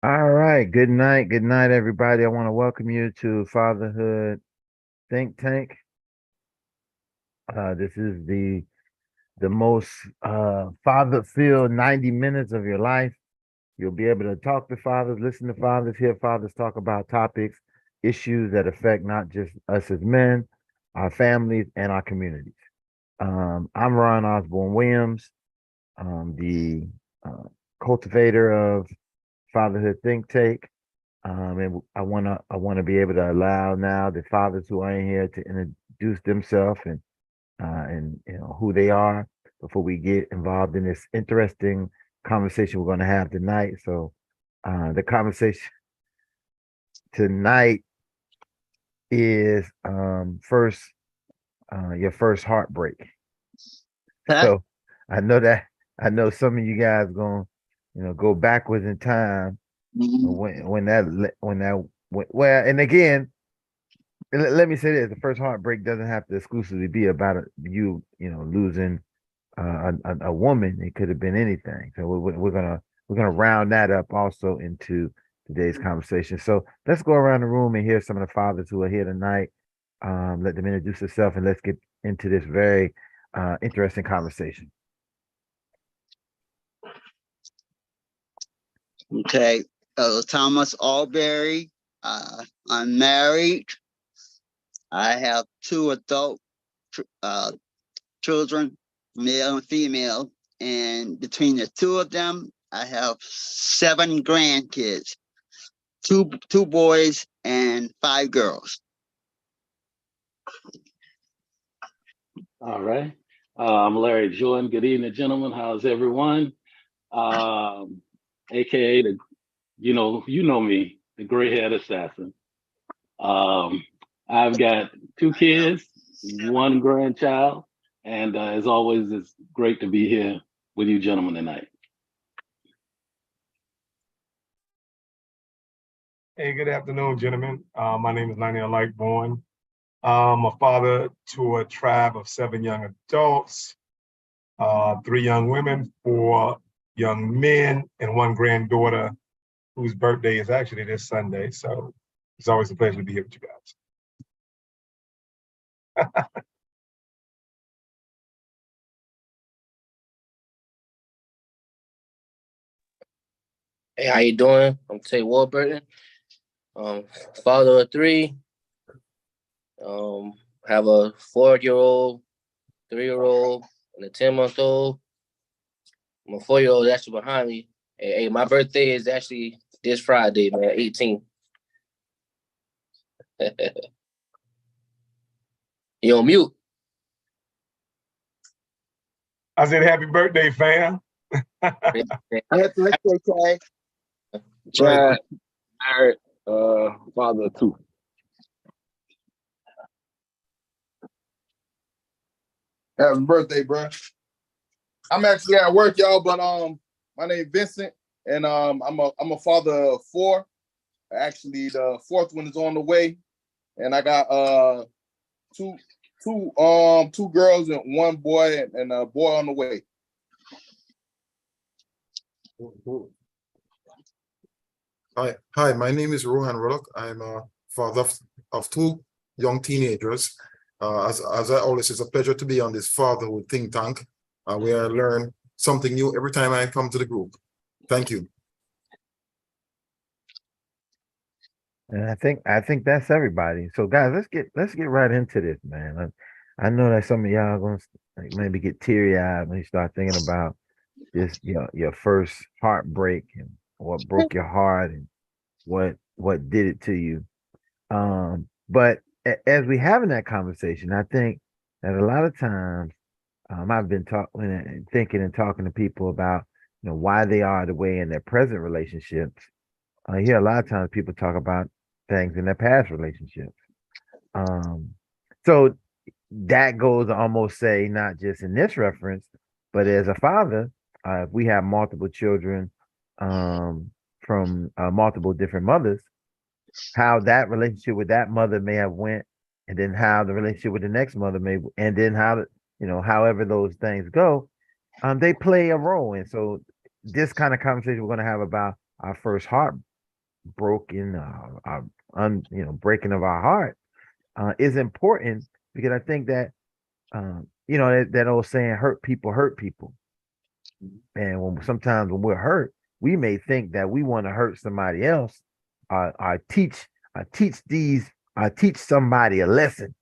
All right. Good night, everybody. I want to welcome you to Fatherhood Think Tank. This is the most father-filled 90 minutes of your life. You'll be able to talk to fathers, listen to fathers, hear fathers talk about topics, issues that affect not just us as men, our families, and our communities. I'm Ron Osborne Williams, the uh, cultivator of Fatherhood Think Tank. And I wanna be able to allow now the fathers who are in here to introduce themselves and who they are before we get involved in this interesting conversation we're gonna have tonight. So the conversation tonight is first your first heartbreak. Huh? So I know that I know some of you guys gonna go backwards in time Mhm. well, and again, let me say this: the first heartbreak doesn't have to exclusively be about losing a woman. It could have been anything. So we're gonna round that up also into today's conversation. So let's go around the room and hear some of the fathers who are here tonight. Let them introduce themselves and let's get into this very interesting conversation. Okay. Thomas Alberry. I'm married. I have two adult children, male and female. And between the two of them, I have seven grandkids, two boys and five girls. All right. I'm Larry Jordan. Good evening, gentlemen. How's everyone? Um, AKA you know me, the gray haired assassin. Um, I've got two kids, one grandchild, and as always, it's great to be here with you gentlemen tonight. Hey, good afternoon, gentlemen. My name is Lionel Lightborn. I'm a father to a tribe of seven young adults, three young women, four young men, and one granddaughter whose birthday is actually this Sunday. So it's always a pleasure to be here with you guys. Hey, how you doing? I'm Tay Warburton. Um, Father of three. Um, have a 4-year-old, 3-year-old, and a 10-month-old. My 4-year-old is actually behind me. Hey, my birthday is actually this Friday, man, 18. You on mute? I said, happy birthday, fam. Happy birthday, Tay. Right. Chad, married, father of two. Happy birthday, bro. I'm actually at work, y'all, but my name is Vincent, and I'm a father of four. Actually, the fourth one is on the way, and I got two two girls and one boy and a boy on the way. Hi, my name is Rohan Rollock. I'm a father of two young teenagers. As I always, it's a pleasure to be on this fatherhood think tank, where I learn something new every time I come to the group. Thank you. And I think that's everybody. So guys, let's get right into this, man. I know that some of y'all are gonna like maybe get teary eyed when you start thinking about this your first heartbreak and what broke your heart and what did it to you. But as we having that conversation, I think that a lot of times I've been talking and thinking and talking to people about why they are the way in their present relationships. I hear a lot of times people talk about things in their past relationships. Um, so that goes to almost say not just in this reference, but as a father, if we have multiple children um, from multiple different mothers, how that relationship with that mother may have went, and then how the relationship with the next mother may, and then however those things go, they play a role. And so this kind of conversation we're going to have about our first broken, breaking of our heart is important because I think that that old saying, hurt people hurt people. And sometimes when we're hurt, we may think that we want to hurt somebody else, or teach somebody a lesson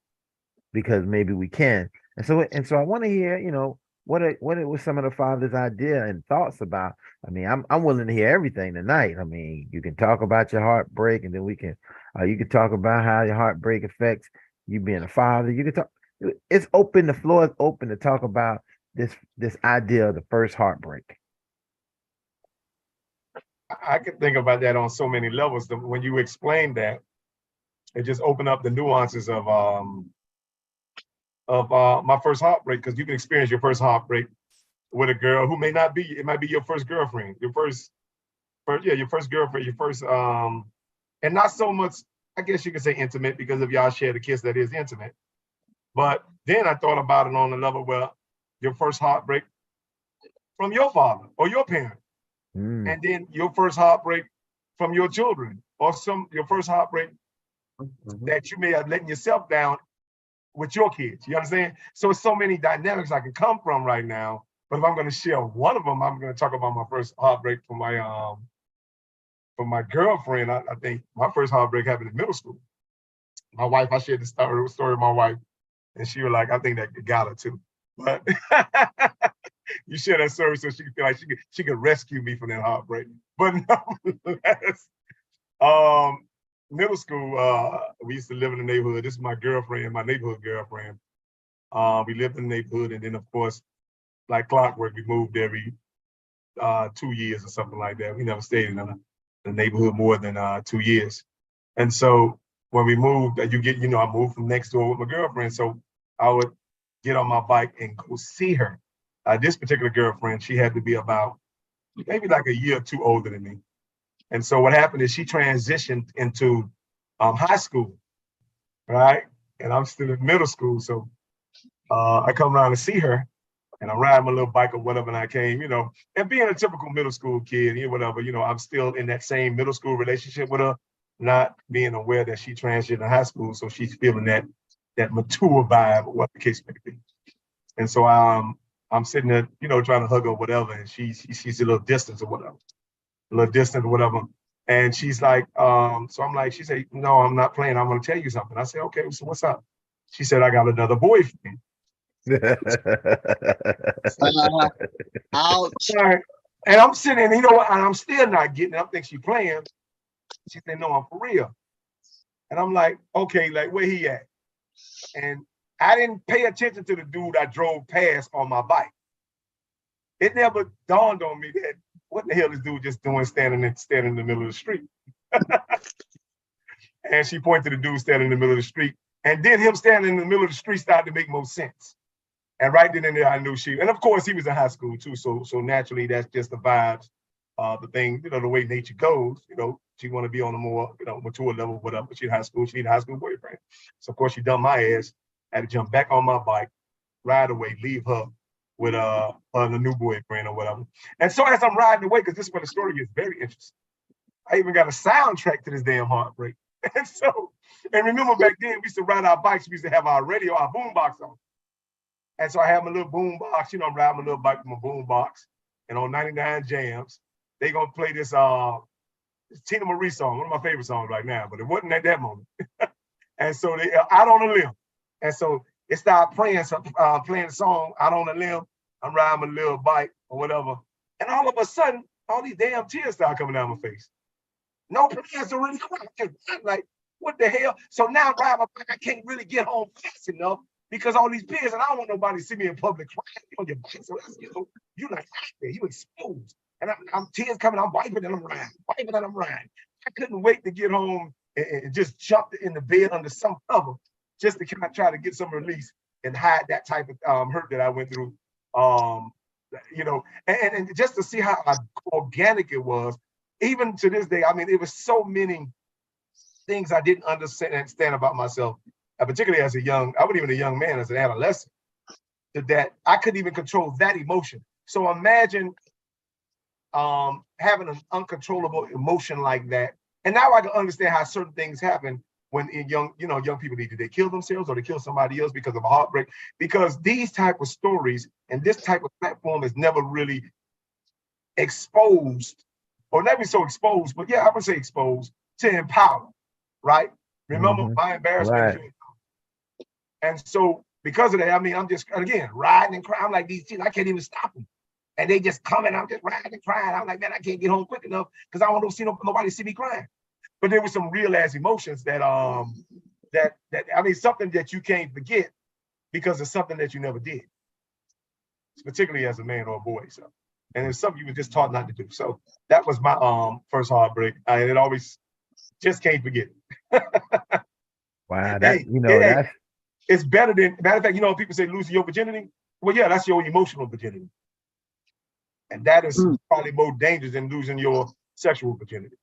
because maybe we can. And so I want to hear, what it was some of the father's idea and thoughts about. I mean, I'm willing to hear everything tonight. I mean, you can talk about your heartbreak, and then you can talk about how your heartbreak affects you being a father. You can talk. It's open. The floor is open to talk about this idea of the first heartbreak. I could think about that on so many levels. When you explain that, it just opened up the nuances of my first heartbreak, because you can experience your first heartbreak with a girl who may not be. It might be your first girlfriend, your first girlfriend, your first and not so much. I guess you could say intimate, because if y'all share the kiss, that is intimate. But then I thought about it on the level where your first heartbreak from your father or your parent, and then your first heartbreak from your children, or your first heartbreak that you may have letting yourself down with your kids. You understand? So it's so many dynamics I can come from right now. But if I'm going to share one of them, I'm going to talk about my first heartbreak from my girlfriend. I think my first heartbreak happened in middle school. My wife, I shared the story with my wife, and she was like, I think that got her too. But you share that story so she could feel like she could rescue me from that heartbreak. But nonetheless, middle school, we used to live in the neighborhood. This is my girlfriend, my neighborhood girlfriend. We lived in the neighborhood, and then of course, like clockwork, we moved every 2 years or something like that. We never stayed in the neighborhood more than 2 years. And so when we moved, I moved from next door with my girlfriend. So I would get on my bike and go see her. This particular girlfriend, she had to be about maybe like a year or two older than me. And so what happened is she transitioned into high school, right? And I'm still in middle school. So I come around to see her, and I'm riding my little bike or whatever, and I came, and being a typical middle school kid, whatever, I'm still in that same middle school relationship with her, not being aware that she transitioned to high school. So she's feeling that mature vibe, or what the case may be. And so I'm sitting there, trying to hug her or whatever, and she's a little distant or whatever. And she's like, so I'm like, she said, no, I'm not playing. I'm going to tell you something. I said, okay, so what's up? She said, I got another boyfriend. Ouch. And I'm sitting, and I'm still not getting it. I'm thinking she playing. She said, no, I'm for real. And I'm like, okay, like where he at? And I didn't pay attention to the dude I drove past on my bike. It never dawned on me that what the hell is dude just doing standing in the middle of the street? And she pointed to the dude standing in the middle of the street. And then him standing in the middle of the street started to make more sense. And right then and there, I knew and of course, he was in high school too. So naturally, that's just the vibes, the thing, the way nature goes. She want to be on a more, mature level, whatever. She's in high school. She need a high school boyfriend. So of course, she done my ass. I had to jump back on my bike, ride away, leave her with a new boyfriend or whatever. And so as I'm riding away, because this is where the story gets very interesting, I even got a soundtrack to this damn heartbreak. And remember back then, we used to ride our bikes. We used to have our radio, our boombox on. And so I have my little boom box, I'm riding my little bike with my boom box. And on 99 Jams, they gonna play this Tina Marie song, one of my favorite songs right now, but it wasn't at that moment. And so they Out on a Limb. And so it started playing the song Out on a Limb. I'm riding my little bike or whatever. And all of a sudden, all these damn tears start coming down my face. No plans to really cry. Like, what the hell? So now I'm riding my bike, I can't really get home fast enough, because all these peers, and I don't want nobody to see me in public crying on your bike. So that's, you like out there, you exposed. And I'm tears coming, I'm wiping and I'm riding. I couldn't wait to get home and just jump in the bed under some cover, just to kind of try to get some release and hide that type of hurt that I went through. And just to see how organic it was, even to this day. I mean, it was so many things I didn't understand about myself, particularly as I wasn't even a young man, as an adolescent, that I couldn't even control that emotion. So imagine having an uncontrollable emotion like that And now I can understand how certain things happen when in young people either they kill themselves or they kill somebody else because of a heartbreak. Because these type of stories and this type of platform is never really exposed, or never so exposed, but yeah, I would say exposed to empower, right? Remember, my embarrassment is Right. your. And so because of that, I mean, I'm just again riding and crying. I'm like these kids, I can't even stop them. And they just come and I'm just riding and crying. I'm like, man, I can't get home quick enough because I don't want to see nobody see me crying. But there was some real ass emotions that that I mean, something that you can't forget because it's something that you never did, particularly as a man or a boy. So, and it's something you were just taught not to do. So that was my first heartbreak, and it always just can't forget it. Wow. Hey, hey, it's better than matter of fact. You know, people say losing your virginity. Well, yeah, that's your emotional virginity, and that is probably more dangerous than losing your sexual virginity.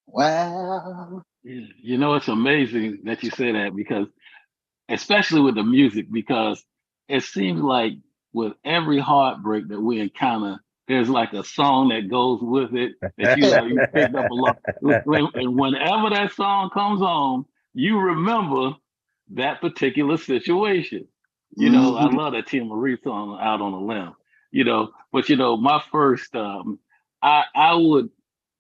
Wow. You know, it's amazing that you say that because, especially with the music, because it seems like with every heartbreak that we encounter, there's like a song that goes with it that you picked up a lot. And whenever that song comes on, you remember that particular situation. You know, I love that Tia Marie song, Out on a Limb. You know, but you know, my first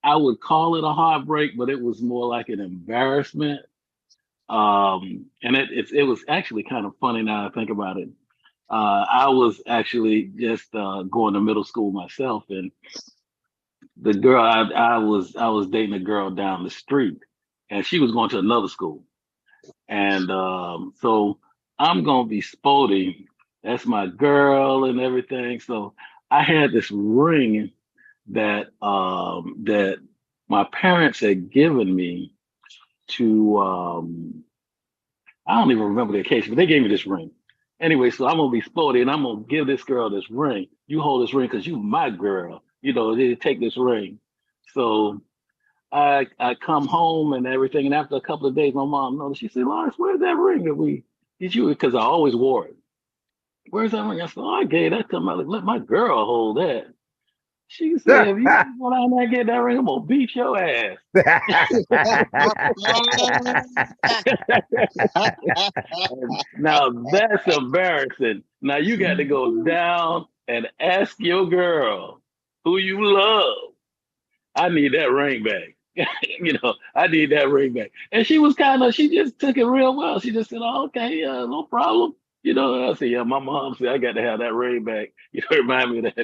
I would call it a heartbreak, but it was more like an embarrassment. And it was actually kind of funny now I think about it. I was actually just going to middle school myself, and the girl I was dating a girl down the street, and she was going to another school, and so I'm gonna be sporting. That's my girl and everything. So I had this ring that my parents had given me to I don't even remember the occasion, but they gave me this ring. Anyway, so I'm gonna be sporty and I'm gonna give this girl this ring. You hold this ring because you my girl. You know, they take this ring. So I come home and everything, and after a couple of days, my mom noticed. She said, "Lawrence, where's that ring that we did you?" Because I always wore it. Where's that ring? I said, "Oh, I gave that to my let my girl hold that." She said, "If you go down there and get that ring, I'm gonna beat your ass." Now that's embarrassing. Now you got to go down and ask your girl who you love. I need that ring back. You know, I need that ring back. And she just took it real well. She just said, "Oh, okay, no problem." You know, I said, "Yeah, my mom said I got to have that ring back." You know, remind me of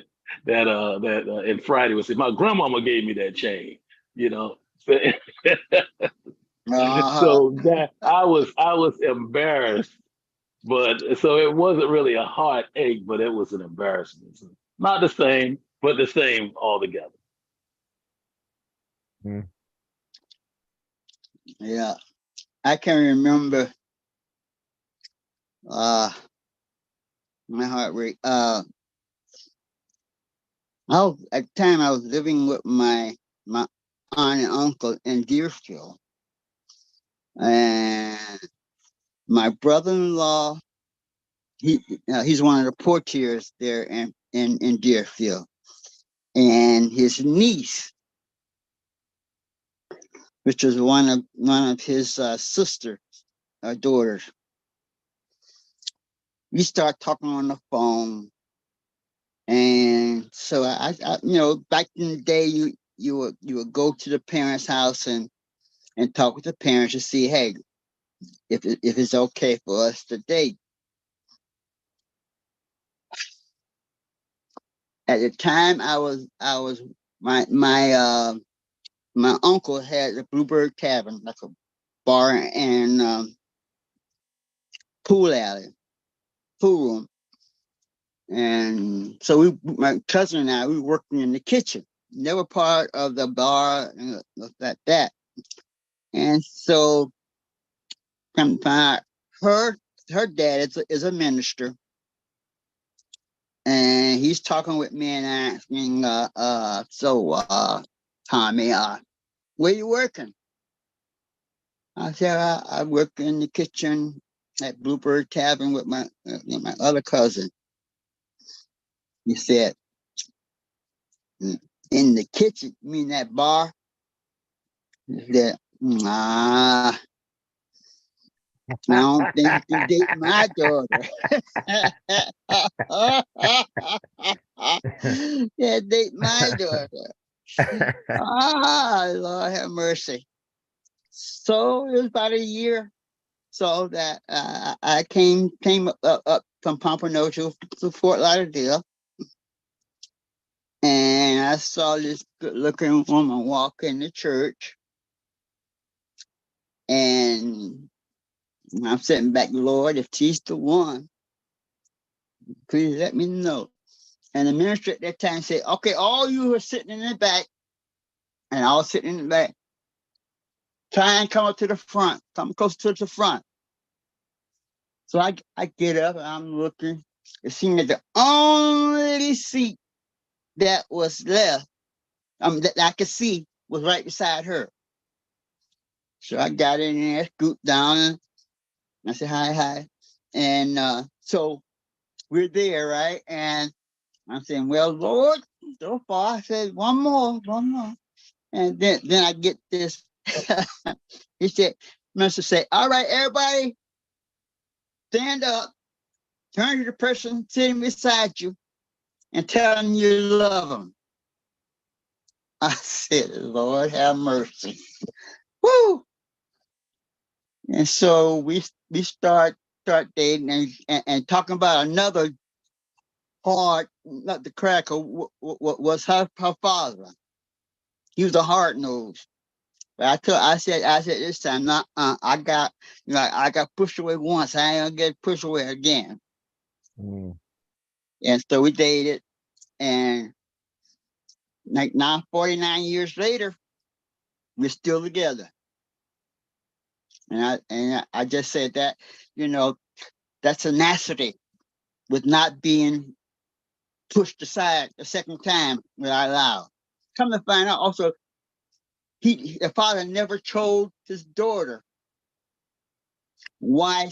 that in Friday was my grandmama gave me that chain. You know, so, so that I was embarrassed, but so it wasn't really a heartache, but it was an embarrassment. So, not the same, but the same altogether. Yeah, I can remember my heartbreak. At the time I was living with my aunt and uncle in Deerfield, and my brother-in-law, he's one of the portiers there in Deerfield, and his niece, which was one of his sister daughters. We start talking on the phone, and so I back in the day, you would go to the parents' house and talk with the parents to see, hey, if it's okay for us to date. At the time, I was my uncle had the Bluebird Tavern, like a bar and pool alley, pool room. And so my cousin and I, we were working in the kitchen. Never part of the bar and like that. And so her dad is a minister, and he's talking with me and asking, Tommy, where you working? I said, I work in the kitchen at Bluebird Tavern with my other cousin. He said, in the kitchen, you mean that bar? That, I don't think you can date my daughter. Yeah, date my daughter. Lord have mercy. So it was about a year so that I came up from Pompano to Fort Lauderdale, and I saw this good-looking woman walk in the church, and I'm sitting back, Lord, if she's the one, please let me know. And the minister at that time said, okay, all you are sitting in the back, and I was sitting in the back, try and come up to the front, come close to the front. So I get up and I'm looking. It seemed that the only seat that was left, that I could see, was right beside her. So I got in there, scooped down, and I said, hi. And so we're there, right? And I'm saying, well, Lord, so far, I said, one more. And then I get this. He said, Minister said, all right, everybody, stand up, turn to the person sitting beside you, and tell them you love them. I said, Lord, have mercy. Woo! And so we start dating and talking about another hard, not the cracker, was her father. He was a hard nose. But I said this time, not I got pushed away once. I ain't gonna get pushed away again. Mm. And so we dated, and like now 49 years later, we're still together. And I just said that, that tenacity with not being pushed aside the second time that I allowed. Come to find out also, the father never told his daughter why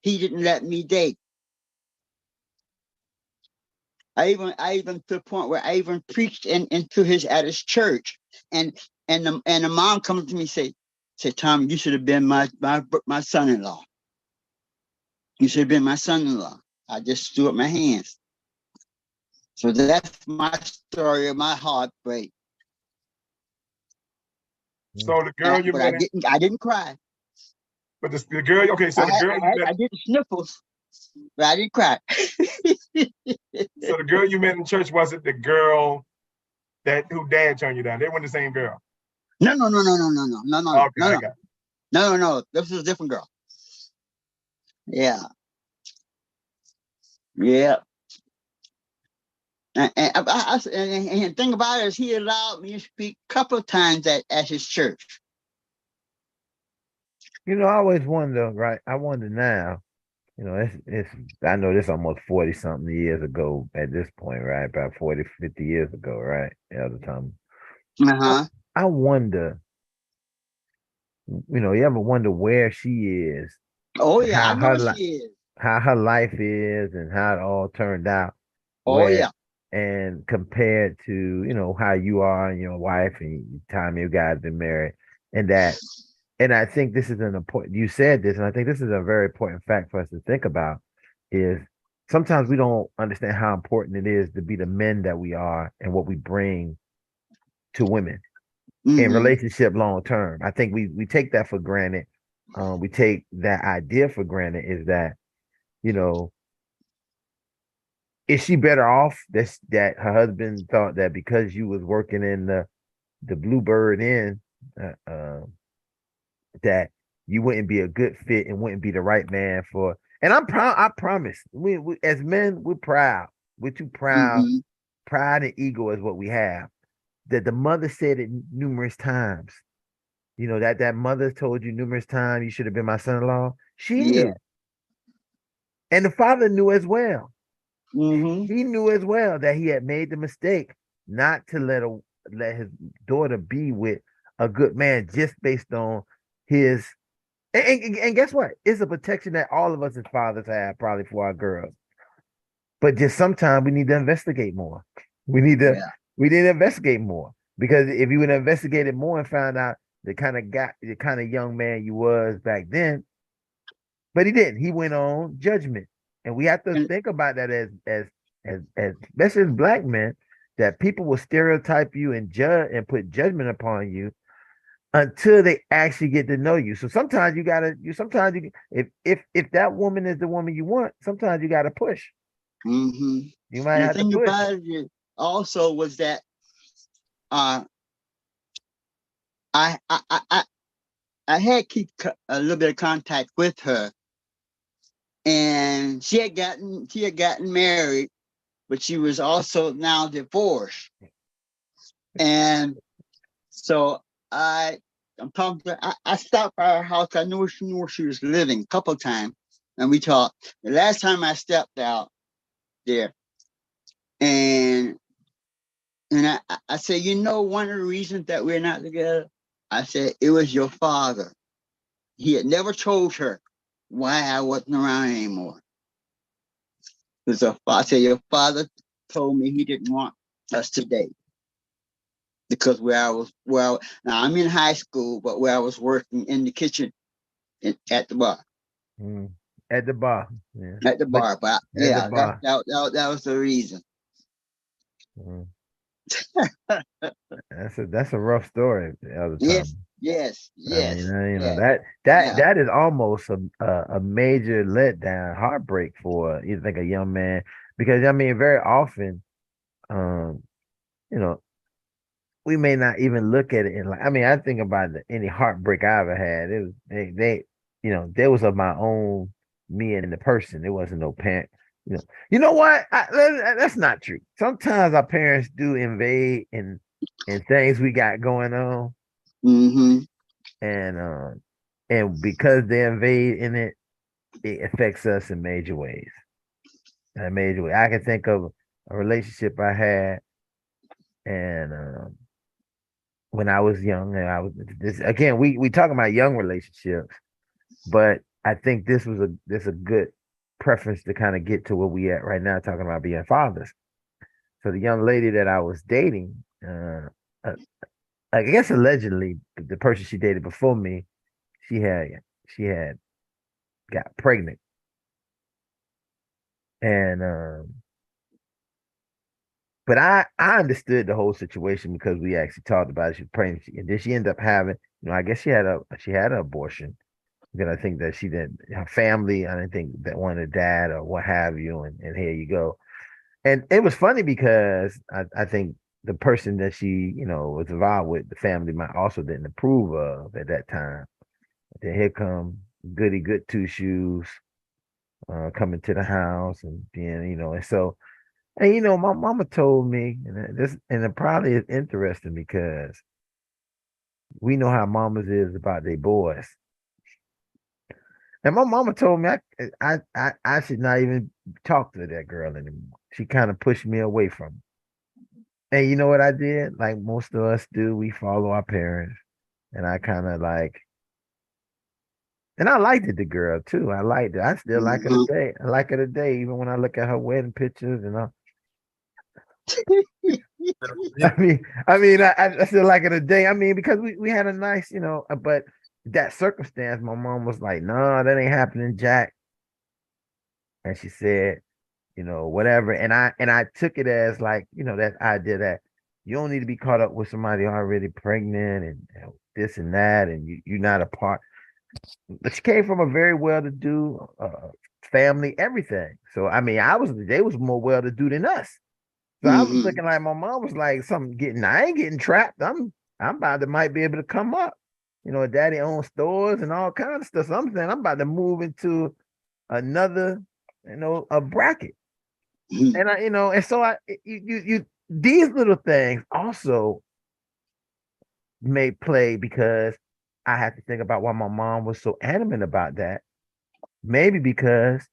he didn't let me date. I even to the point where I even preached at his church, and the mom comes to me and say, Tom, you should have been my son-in-law. You should have been my son-in-law. I just threw up my hands. So that's my story of my heartbreak. So the girl you But met, I didn't cry. but the girl, okay, so the girl you met, I did the sniffles, but I didn't cry. so the girl you met in church, was it the girl who dad turned you down? They weren't the same girl. No. Okay, I got it. No. This is a different girl. Yeah. And the thing about it is he allowed me to speak a couple of times at his church. I always wonder, right? I wonder now, it's I know this almost 40 something years ago at this point, right? About 40, 50 years ago, right? The other time. Uh-huh. I wonder, you ever wonder where she is, Oh yeah, I how know her what she is. how her life is and how it all turned out, Oh where yeah. and compared to, how you are and your wife and the time you guys been married, and I think this is an important, you said this, and I think this is a very important fact for us to think about, is sometimes we don't understand how important it is to be the men that we are and what we bring to women in relationship long term. I think we take that for granted. We take that idea for granted, is that, you know, is she better off that her husband thought that because you was working in the Bluebird Inn, that you wouldn't be a good fit and wouldn't be the right man for. And I'm proud. I promise. We as men, we're proud. We're too proud. Pride and ego is what we have. That the mother said it numerous times. That mother told you numerous times you should have been my son-in-law. She Yeah. knew, and the father knew as well. Mm-hmm. He knew as well that he had made the mistake not to let his daughter be with a good man just based on his. And guess what? It's a protection that all of us as fathers have probably for our girls. But just sometimes we need to investigate more. We need to Yeah. We didn't investigate more, because if you would have investigated more and found out the kind of young man you was back then, but he didn't. He went on judgment, and we have to And think about that as especially as black men, that people will stereotype you and judge and put judgment upon you until they actually get to know you. So sometimes if that woman is the woman you want, sometimes you gotta push. hmm You might and the have to thing push. about it also was that uh, I I had keep a little bit of contact with her, and she had gotten married, but she was also now divorced. And so I'm talking to I stopped by her house. I knew she knew where she was living a couple of times, and we talked. The last time I stepped out there, and I said, you know, one of the reasons that we're not together, I said, it was your father. He had never told her why I wasn't around anymore. I said, your father told me he didn't want us to date because now I'm in high school, but where I was working in the kitchen at the bar. Mm. At the bar. Yeah. At the But bar, but at the yeah, bar. that was the reason. Mm. That's a rough story, Elder Yes, Tom. yes, I mean, yes, yes, that yeah. that is almost a major letdown, heartbreak for you think a young man, because I mean, very often, um, you know, we may not even look at it in like. I mean, I think about any heartbreak I ever had. It was there was of my own, me and the person. It wasn't no parent. You know what? That's not true. Sometimes our parents do invade in things we got going on, Mm-hmm. and because they invade in it, it affects us in major ways. In a major way, I can think of a relationship I had, and when I was young, and I was this again. We talking about young relationships, but I think this a good preference to kind of get to where we at right now, talking about being fathers. So the young lady that I was dating, uh I guess allegedly the person she dated before me, she had she had got pregnant, and but I understood the whole situation because we actually talked about it. She was pregnant, and then she ended up having, I guess she had an abortion. Because I think that she didn't, her family, I didn't think that wanted dad or what have you, and here you go. And it was funny because I think the person that she, was involved with, the family might also didn't approve of at that time. Then here come goody good two shoes coming to the house, and then and so, and my mama told me, and it probably is interesting because we know how mamas is about their boys. And my mama told me I should not even talk to that girl anymore. She kind of pushed me away from her. And you know what I did? Like most of us do, we follow our parents. And I kind of like, and I liked it, the girl too. I liked it. I still like her Mm-hmm. today. I like her today, even when I look at her wedding pictures and all. Yeah, I still like her today. I mean, because we had a nice, but that circumstance, my mom was like, no, that ain't happening, Jack. And she said, whatever. And I took it as like, that idea that you don't need to be caught up with somebody already pregnant and this and that, and you're not a part. But she came from a very well-to-do family, everything. So I mean, they was more well-to-do than us. So I was Mm-hmm. looking like my mom was like something getting. I ain't getting trapped. I'm about to might be able to come up. Daddy owns stores and all kinds of stuff. So I'm saying I'm about to move into another, a bracket. And and so these little things also may play because I had to think about why my mom was so adamant about that. Maybe because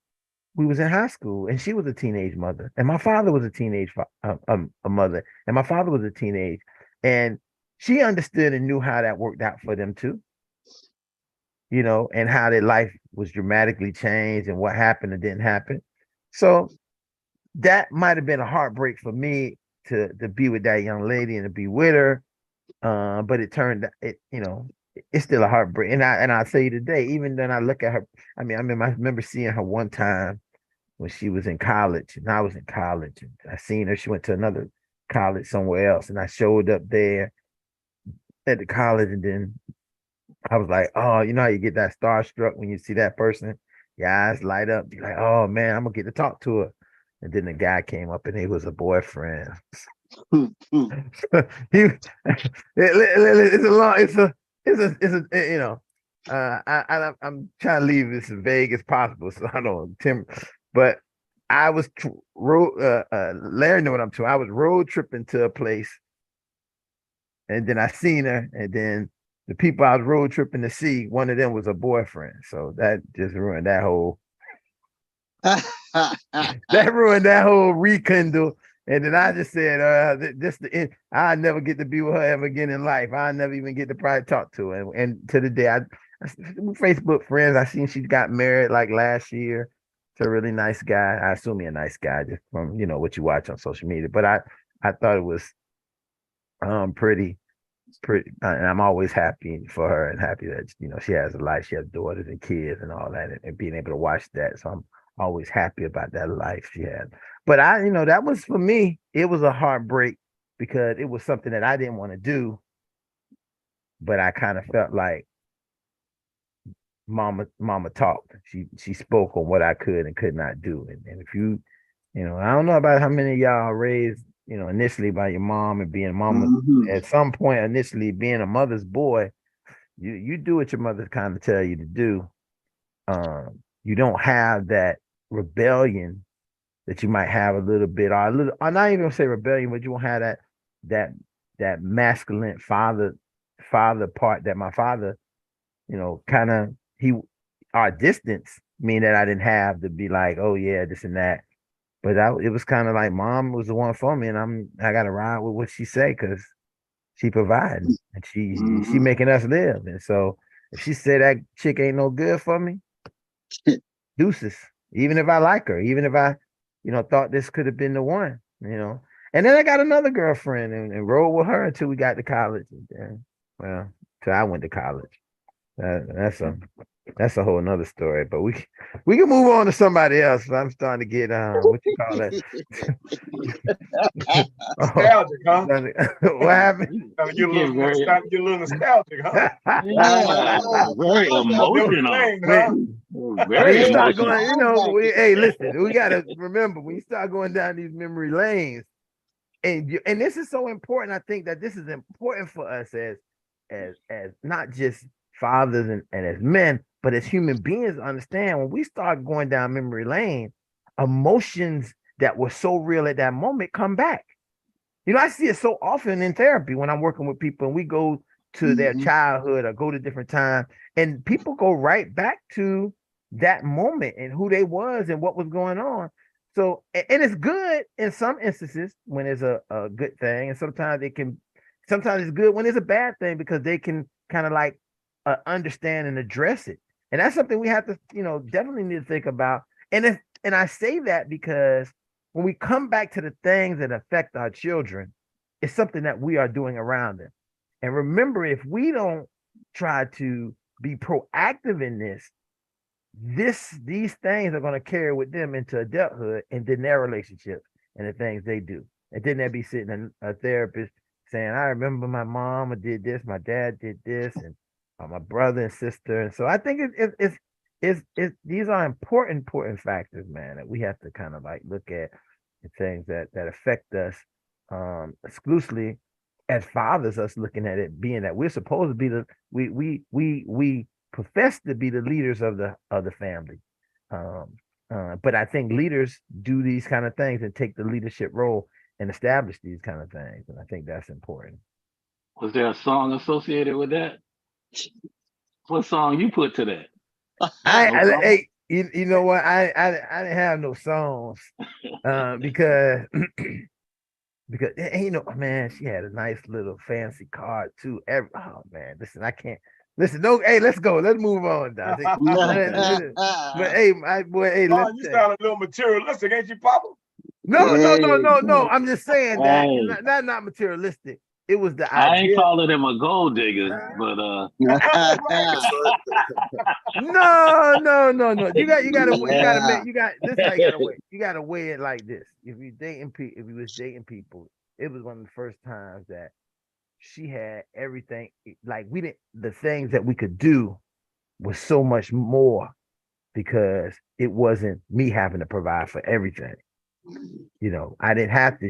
we was in high school and she was a teenage mother, and my father was a teenage a mother, and my father was a teenage, and she understood and knew how that worked out for them too. And how their life was dramatically changed and what happened and didn't happen. So that might have been a heartbreak for me to be with that young lady and to be with her. But it turned it, it's still a heartbreak. And I'll tell you today, even then I look at her, I remember seeing her one time when she was in college and I was in college, and I seen her, she went to another college somewhere else, and I showed up there at the college, and then I was like, oh, you know how you get that starstruck when you see that person, your eyes light up, you're like, oh man, I'm gonna get to talk to her. And then the guy came up and he was a boyfriend. It's a long, it's a I'm trying to leave this as vague as possible, so I don't but I was Larry knew what I'm talking. I was road tripping to a place, and then I seen her, and then the people I was road tripping to see, one of them was a boyfriend, so that just ruined that whole rekindle. And then I just said, this the end. I never get to be with her ever again in life. I never even get to probably talk to her. And to the day, I Facebook friends. I seen she got married like last year to a really nice guy. I assume he a nice guy just from what you watch on social media. But I thought it was pretty, and I'm always happy for her and happy that she has a life. She has daughters and kids and all that, and being able to watch that. So I'm always happy about that life she had. But that was, for me, it was a heartbreak because it was something that I didn't want to do, but I kind of felt like mama talked. She spoke on what I could and could not do. And if I don't know about how many of y'all are raised, initially by your mom and being a mama. At some point, initially being a mother's boy, you do what your mother kind of tell you to do. You don't have that rebellion that you might have a little bit, or I'm not even gonna say rebellion, but you won't have that masculine father part that my father, kind of our distance mean that I didn't have to be like, oh yeah, this and that. But it was kind of like mom was the one for me, and I gotta ride with what she say because she providing and she making us live. And so if she said that chick ain't no good for me, deuces. Even if I like her, even if I, thought this could have been the one, And then I got another girlfriend and rode with her until we got to college. Well, till I went to college. That's a whole nother story. But we can move on to somebody else. I'm starting to get what you call that. Nostalgic, huh? What happened? Starting to get a little nostalgic, huh? Yeah, very emotional. When Very you start emotional. going, hey, listen, we gotta remember when you start going down these memory lanes, and this is so important. I think that this is important for us as not just fathers and as men, but as human beings. Understand when we start going down memory lane, emotions that were so real at that moment come back. I see it so often in therapy when I'm working with people and we go to their childhood or go to different time, and people go right back to that moment and who they was and what was going on. So, and it's good in some instances when it's a good thing, and sometimes it's good when it's a bad thing because they can kind of like understand and address it. And that's something we have to, definitely need to think about. And I say that because when we come back to the things that affect our children, it's something that we are doing around them. And remember, if we don't try to be proactive in these things are going to carry with them into adulthood and then their relationships and the things they do. And then they'll be sitting a therapist saying, I remember my mom did this, my dad did this, and my brother and sister. And so I think it's these are important factors, man, that we have to kind of like look at the things that affect us exclusively as fathers, us looking at it being that we're supposed to be we profess to be the leaders of the family. But I think leaders do these kind of things and take the leadership role and establish these kind of things. And I think that's important. Was there a song associated with that? What song you put to that? Hey, you know what? I didn't have no songs because man, she had a nice little fancy card too. Oh man, listen, I can't listen. No, hey, let's go. Let's move on, Dante. But hey, my boy, hey, you sound a little materialistic, ain't you, Papa? No. I'm just saying that Hey, not materialistic. It was the I ain't idea. calling him a gold digger, but No. You gotta Yeah. make this is how you gotta weigh. You gotta weigh it like this. If you was dating people, it was one of the first times that she had everything. Like we didn't the things that we could do was so much more because it wasn't me having to provide for everything. I didn't have to.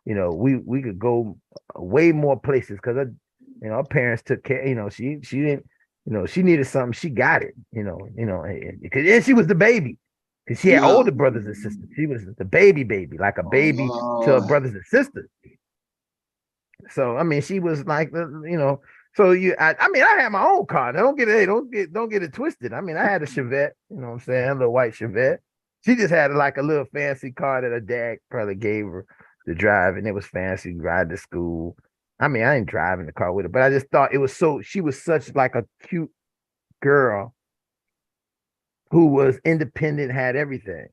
We could go way more places because our parents took care. She didn't. She needed something. She got it. And she was the baby because she had Yeah. older brothers and sisters. She was the baby, like a baby to her Oh, brothers and sisters. So I mean, she was like the. So I had my own car. Now, don't get it twisted. I mean, I had a Chevette. You know what I'm saying? A little white Chevette. She just had like a little fancy car that her dad probably gave her to drive, and it was fancy, ride to school. I mean, I ain't driving the car with her, but I just thought it was she was such like a cute girl who was independent, had everything.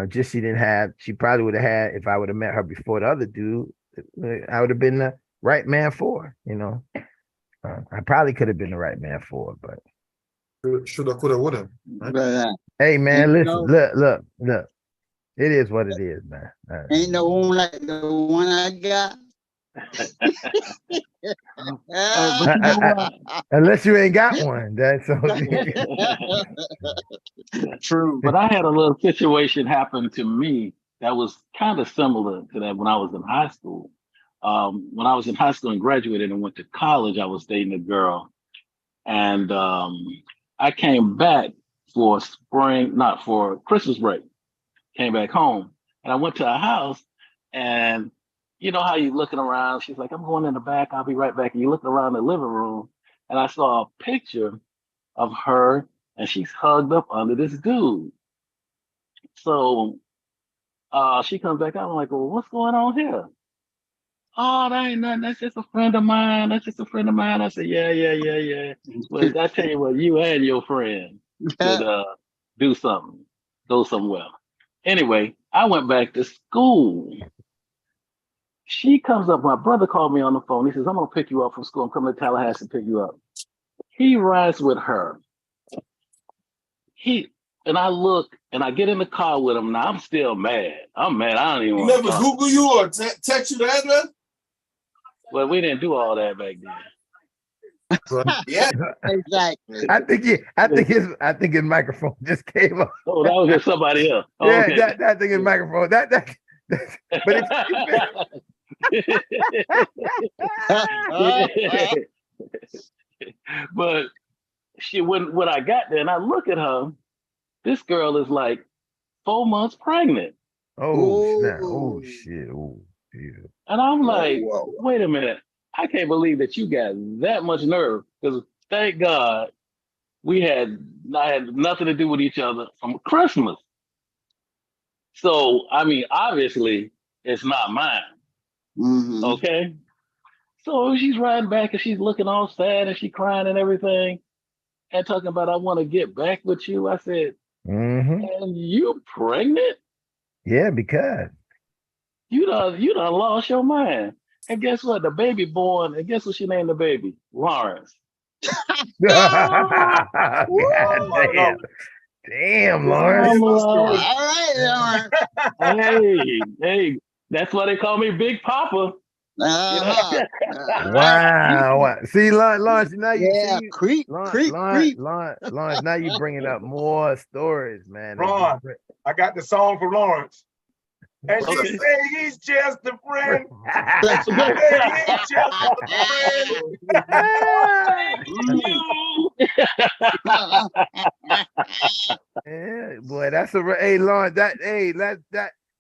Just she probably would have had, if I would have met her before the other dude, I would have been the right man for her. I probably could have been the right man for her, but Shoulda, coulda, woulda. Right? but hey man, ain't listen, no, look. It is what it is, man. ain't no one like the one I got. but you know what? Unless you ain't got one, that's so. True. But I had a little situation happen to me that was kind of similar to that when I was in high school. When I was in high school and graduated and went to college, I was dating a girl, and I came back for not for Christmas break. Came back home, and I went to her house, and you know how you looking around. She's like, "I'm going in the back. I'll be right back." And you looking around the living room, and I saw a picture of her, and she's hugged up under this dude. So she comes back out. I'm like, "Well, what's going on here?" Oh, that ain't nothing. That's just a friend of mine. That's just a friend of mine. I said, yeah. Well, I tell you what, you and your friend should do something, go somewhere. Anyway, I went back to school. She comes up. My brother called me on the phone. He says, "I'm gonna pick you up from school. I'm coming to Tallahassee to pick you up." He rides with her. And I look and I get in the car with him. Now I'm still mad. I'm mad. I don't even You want to never talk. Google you or text you the address? Well, we didn't do all that back then. Yeah. Exactly. I think his microphone just came up. Oh, that was just somebody else. Oh, Yeah, okay. that thing is microphone. But But when I got there and I look at her, this girl is like 4 months pregnant. oh snap! Oh Ooh. shit! Oh yeah. And I'm like, Whoa. wait a minute. I can't believe that you got that much nerve. Because thank God I had nothing to do with each other from Christmas. So I mean, obviously, it's not mine. Mm-hmm. Okay. So she's riding back and she's looking all sad and she crying and everything and talking about I want to get back with you. I said, Mm-hmm. and you pregnant? Yeah, because You done lost your mind. And guess what? The baby born, and guess what she named the baby? Lawrence. God Woo! damn, I'm Lawrence. like, All right, hey, that's why they call me Big Papa. You know? Uh-huh. Wow. See, Lawrence, now you Yeah, see, creep. Lawrence, now you bringing up more stories, man. Ron, I got the song for Lawrence. And she Okay. say he's just a friend. That's great. Say he's just a Yeah, boy, that's hey, Lawrence,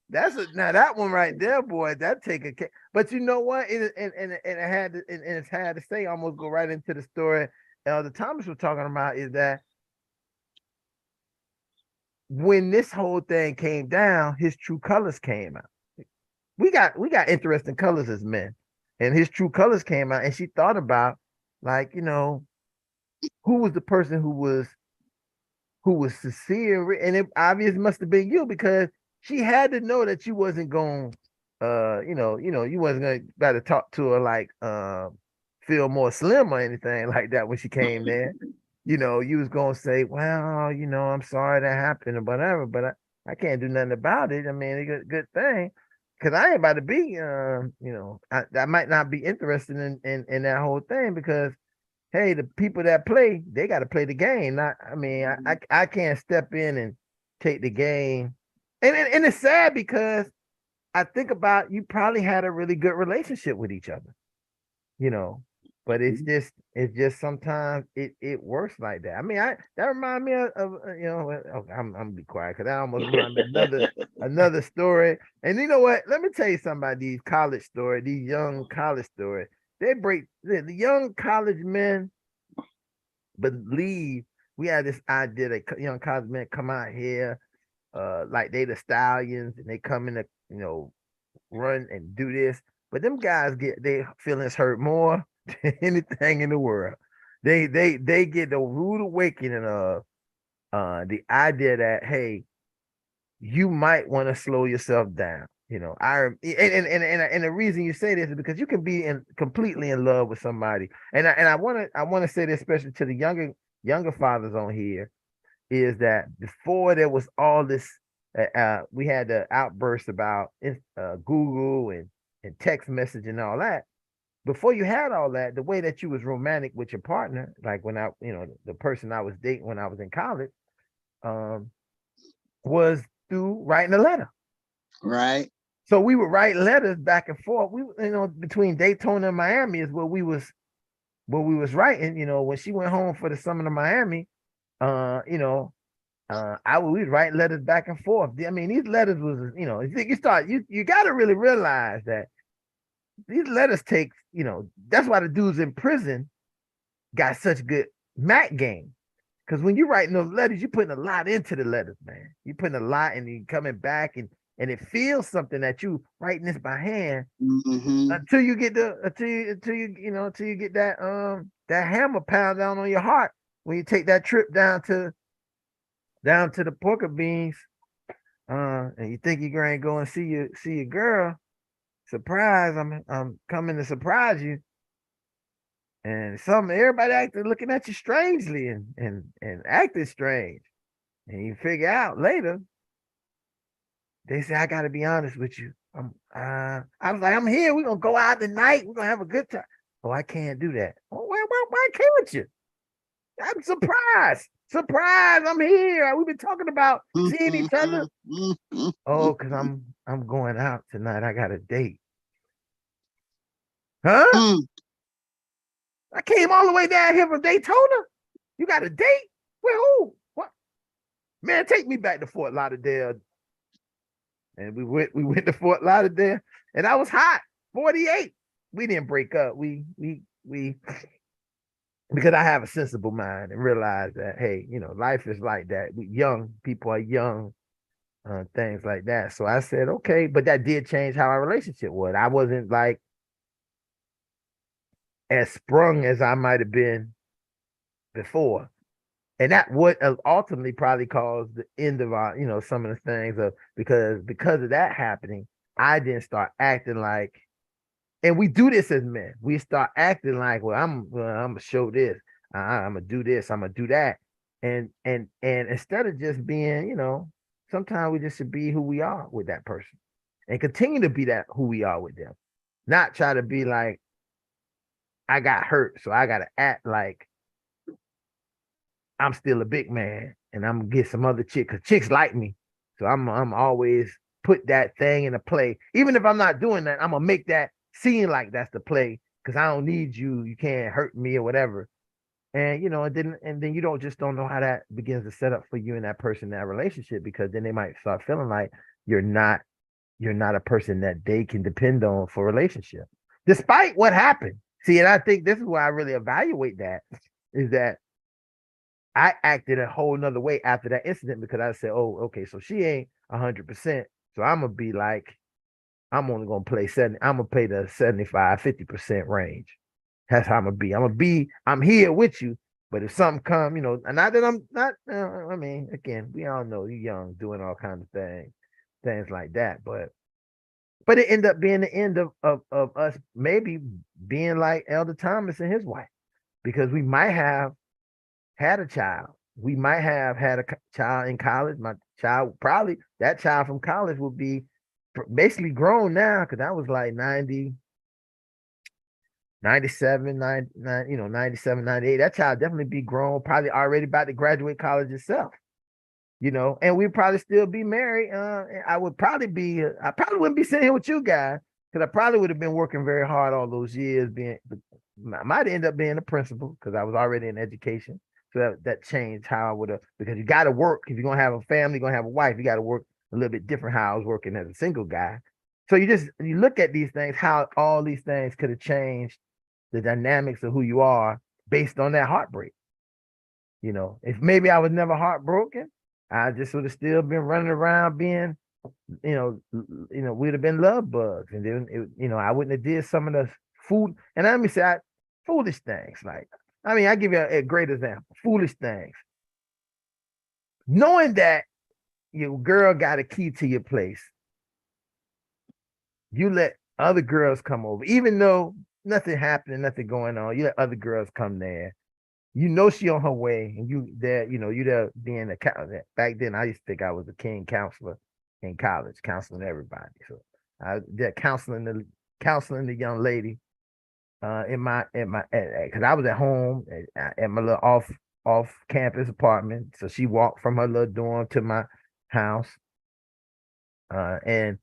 that's now that one right there, boy. That take a but you know what? It's had to say almost go right into the story. The Thomas was talking about is that when this whole thing came down, his true colors came out. We got interesting colors as men, and his true colors came out, and she thought about like who was the person who was sincere, and it obviously must have been you because she had to know that you wasn't going, you wasn't gonna about to talk to her like, feel more slim or anything like that when she came there. You was gonna say, well, I'm sorry that happened or whatever, but I can't do nothing about it. I mean, it's a good thing. Cause I ain't about to be, I might not be interested in that whole thing because hey, the people that play, they got to play the game. Not, I mean, I can't step in and take the game. And it's sad because I think about you probably had a really good relationship with each other, you know, but it's just sometimes it works like that. I mean, that remind me okay, I'm gonna be quiet because that almost remind me of another story. And you know what? Let me tell you something about these college stories, these young college stories. They break the young college men believe we had this idea that young college men come out here like they the stallions and they come in to run and do this, but them guys get their feelings hurt more than anything in the world. They get the rude awakening of the idea that hey, you might want to slow yourself down. And the reason you say this is because you can be completely in love with somebody. And I want to say this especially to the younger fathers on here is that before there was all this, we had the outburst about Google and text message and all that. Before you had all that, the way that you was romantic with your partner, like when the person I was dating when I was in college, was through writing a letter. Right. So we would write letters back and forth. We, between Daytona and Miami is where we was writing. When she went home for the summer to Miami, we'd write letters back and forth. I mean, these letters was, you got to really realize that these letters take, that's why the dudes in prison got such good Mac game. Because when you're writing those letters, you're putting a lot into the letters, man. You're putting a lot and you're coming back and it feels something that you writing this by hand until you get until you get that hammer pound down on your heart when you take that trip down to the pork beans, and you think you're going to go and see your girl. Surprise! I'm coming to surprise you, and everybody acting looking at you strangely and acting strange, and you figure out later. They say, I gotta be honest with you. I was like, I'm here. We're gonna go out tonight. We're gonna have a good time. Oh, I can't do that. Oh, why can't you? I'm surprised. Surprise, I'm here. We've been talking about seeing each other. Oh, because I'm going out tonight. I got a date. Huh? I came all the way down here from Daytona. You got a date? With who? What? Man, take me back to Fort Lauderdale. And we went to Fort Lauderdale, and I was hot, 48. We didn't break up. We because I have a sensible mind and realize that hey, life is like that. We young people are young, things like that. So I said okay, but that did change how our relationship was. I wasn't like as sprung as I might have been before. And that would ultimately probably cause the end of our, some of the things because of that happening, I didn't start acting like, and we do this as men. We start acting like, well, I'm gonna show this, I'm gonna do this, I'm gonna do that, and instead of just being, sometimes we just should be who we are with that person, and continue to be that who we are with them, not try to be like, I got hurt, so I gotta act like I'm still a big man and I'm gonna get some other chick because chicks like me. So I'm always put that thing in a play. Even if I'm not doing that, I'm gonna make that seem like that's the play because I don't need you. You can't hurt me or whatever. And and then you don't know how that begins to set up for you and that person, that relationship, because then they might start feeling like you're not a person that they can depend on for a relationship, despite what happened. See, and I think this is why I really evaluate that is that I acted a whole nother way after that incident because I said, oh, okay, so she ain't 100%. So I'm going to be like, I'm only going to play 70. I'm going to play the 75, 50% range. That's how I'm going to be. I'm here with you. But if something come, and not that I'm not, I mean, again, we all know you're young doing all kinds of things. things like that. But it ended up being the end of us maybe being like Elder Thomas and his wife, because we might have had a child. We might have had a child in college. My child, probably that child from college would be basically grown now, because that was like 90, 97, 97, 98. That child definitely be grown, probably already about to graduate college itself. And we'd probably still be married. I probably wouldn't be sitting here with you guys, because I probably would have been working very hard all those years. I might end up being a principal because I was already in education. So that changed how I would have, because you got to work. If you're going to have a family, going to have a wife, you got to work a little bit different how I was working as a single guy. So you look at these things, how all these things could have changed the dynamics of who you are based on that heartbreak. If maybe I was never heartbroken, I just would have still been running around being, we'd have been love bugs. And then, I wouldn't have did some of the food. And let me say, foolish things. Like, I give you a great example. Foolish things. Knowing that your girl got a key to your place, you let other girls come over, even though nothing happening, nothing going on. You let other girls come there. She on her way, and you there being a counselor. Back then, I used to think I was a king counselor in college, counseling everybody. So I did counseling the young lady because I was at home at my little off campus apartment. So she walked from her little dorm to my house, and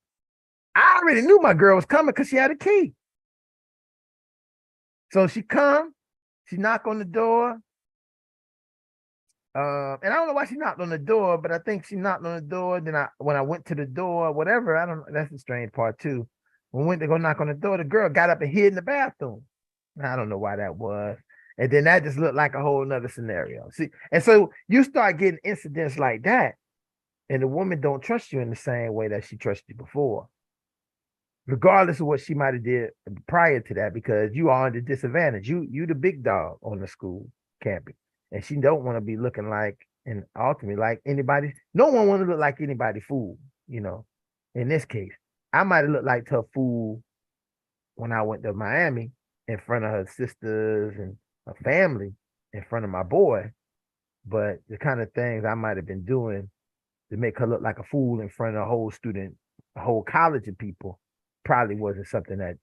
I already knew my girl was coming because she had a key. So she knocked on the door. And I don't know why she knocked on the door, but I think she knocked on the door. Then when I went to the door, whatever, I don't know. That's the strange part too. When we went to go knock on the door, the girl got up and hid in the bathroom. I don't know why that was. And then that just looked like a whole nother scenario. See, and so you start getting incidents like that, and the woman don't trust you in the same way that she trusted you before, regardless of what she might have did prior to that, because you are at a disadvantage. You the big dog on the school campus. And she don't want to be looking like, and ultimately like anybody. No one want to look like anybody fool, In this case, I might have looked like her fool when I went to Miami in front of her sisters and her family, in front of my boy. But the kind of things I might have been doing to make her look like a fool in front of a whole college of people, probably wasn't something that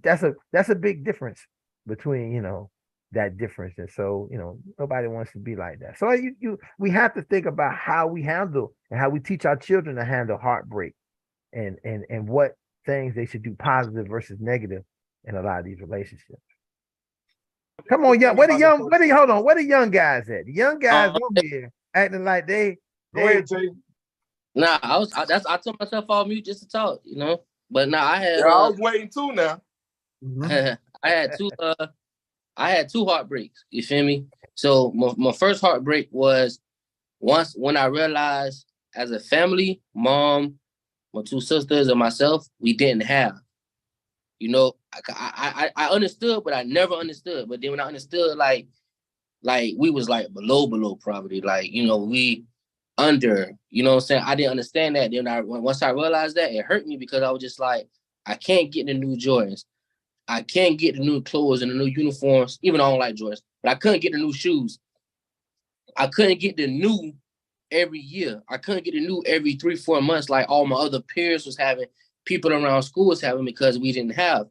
that's a big difference between that difference. And so, nobody wants to be like that. So we have to think about how we handle and how we teach our children to handle heartbreak and what things they should do positive versus negative in a lot of these relationships. Come on, young. Where the young guys at? The young guys over here acting like they Go ahead, Jay. Nah, I took myself off mute just to talk, But now I had I was waiting too now. I had two heartbreaks, you feel me? So my first heartbreak was when I realized as a family, mom, my two sisters, and myself, we didn't have. I understood, but I never understood. But then when I understood, like we was like below poverty, we under, what I'm saying? I didn't understand that. Then once I realized that, it hurt me because I was just like, I can't get the new Jordans. I can't get the new clothes and the new uniforms, even though I don't like Jordans, but I couldn't get the new shoes. I couldn't get the new every year. I couldn't get the new every 3-4 months like all my other peers was having, people around school was having, because we didn't have.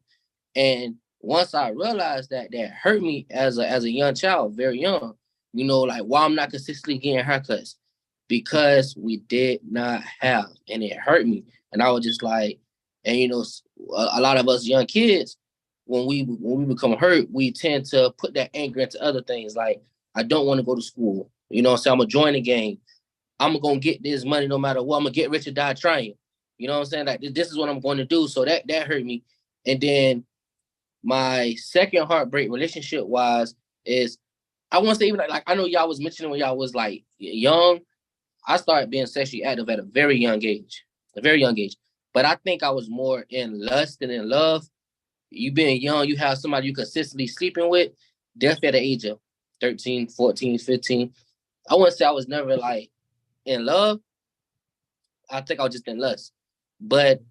And once I realized that hurt me as a young child, very young, why I'm not consistently getting haircuts, because we did not have, and it hurt me. And I was just like, and a lot of us young kids, when we become hurt, we tend to put that anger into other things. Like, I don't want to go to school. I'm gonna join the game. I'm gonna get this money no matter what. I'm gonna get rich or die trying. Like, this is what I'm going to do. So that hurt me. And then my second heartbreak relationship is I want to say, even like I know y'all was mentioning when y'all was like young, I started being sexually active at a very young age. But I think I was more in lust than in love. You being young, you have somebody you consistently sleeping with, definitely at the age of 13, 14, 15. I wouldn't say I was never like in love. I think I was just in lust. But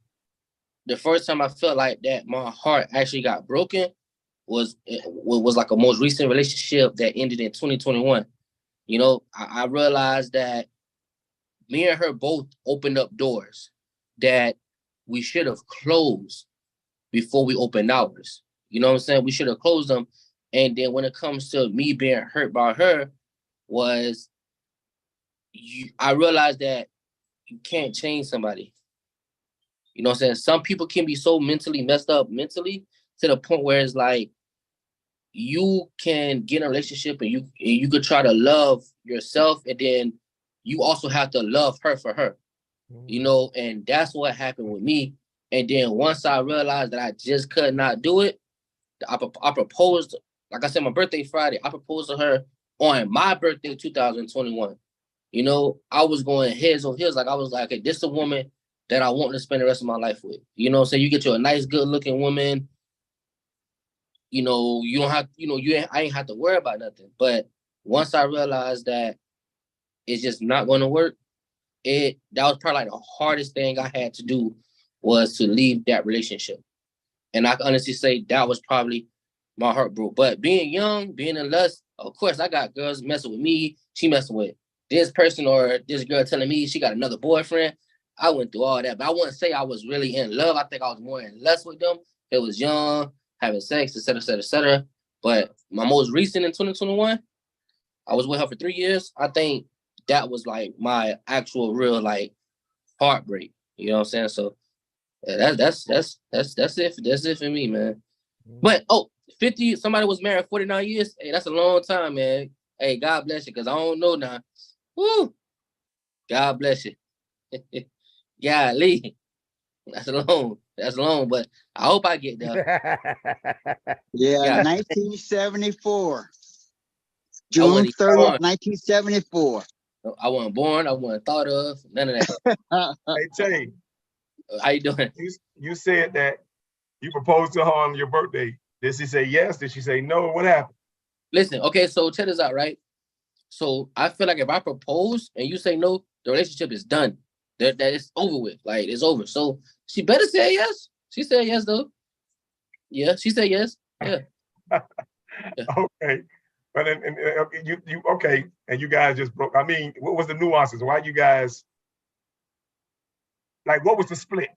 the first time I felt like that, my heart actually got broken was like a most recent relationship that ended in 2021. You know, I realized that me and her both opened up doors that we should have closed before we opened ours. You know what I'm saying? We should have closed them. And then when it comes to me being hurt by her, I realized that you can't change somebody. You know what I'm saying? Some people can be so mentally messed up mentally to the point where it's like you can get in a relationship and you could try to love yourself, and then you also have to love her for her. You know, and that's what happened with me. And then once I realized that I just could not do it, I proposed, like I said, my birthday Friday, I proposed to her on my birthday, 2021. You know, I was going heads over heels. Like, I was like, okay, this is a woman that I want to spend the rest of my life with. You know, so you get you a nice, good looking woman. You know, you don't have, you know, I ain't have to worry about nothing. But once I realized that it's just not going to work, that was probably like the hardest thing I had to do was to leave that relationship. And I can honestly say that was probably my heart broke. But being young, being in lust, of course, I got girls messing with me. She messing with this person, or this girl telling me she got another boyfriend. I went through all that, but I wouldn't say I was really in love. I think I was more in lust with them. It was young, having sex, et cetera, et cetera, et cetera. But my most recent in 2021, I was with her for 3 years. I think that was like my actual real like heartbreak. You know what I'm saying? So yeah, that's it. That's it for me, man. But 50, somebody was married 49 years. Hey, that's a long time, man. Hey, God bless you, because I don't know now. Woo! God bless you. Golly. That's long, but I hope I get there. Yeah, Yeah. 1974. I June wasn't even 30th, born. 1974. I wasn't born. I wasn't thought of. None of that. Hey, Tay, How you doing? you said that you proposed to her on your birthday. Did she say yes? Did she say no? What happened? Listen, okay, so check this out, right? So I feel like if I propose and you say no, the relationship is done. That it's over with. Like, it's over. So she better say yes. She said yes, though. Yeah, she said yes. Yeah. Okay. But you okay, and you guys just broke. I mean, what was the nuances? Why you guys like? What was the split?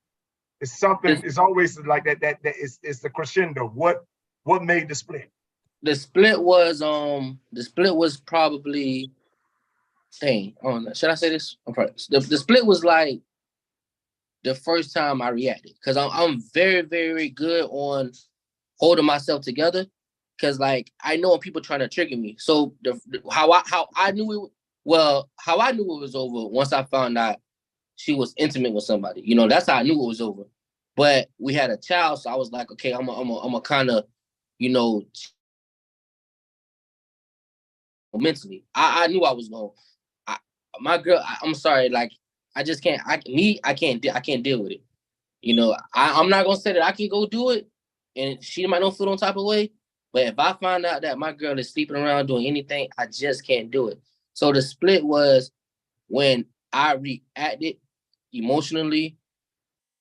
It's something. It's always like that. That it's the crescendo. What made the split? The split was probably dang. I don't know. Should I say this? The split was like the first time I reacted, because I'm very, very good on holding myself together, because like I know when people trying to trigger me. So how I knew it was over once I found out she was intimate with somebody. You know, that's how I knew it was over. But we had a child, so I was like, okay, I'm a kind of, you know, mentally. I knew I was going. My girl, I'm sorry, like I just can't. I can't deal with it. You know, I'm not gonna say that I can go do it, and she might not feel on type of way. But if I find out that my girl is sleeping around doing anything, I just can't do it. So the split was when I reacted emotionally,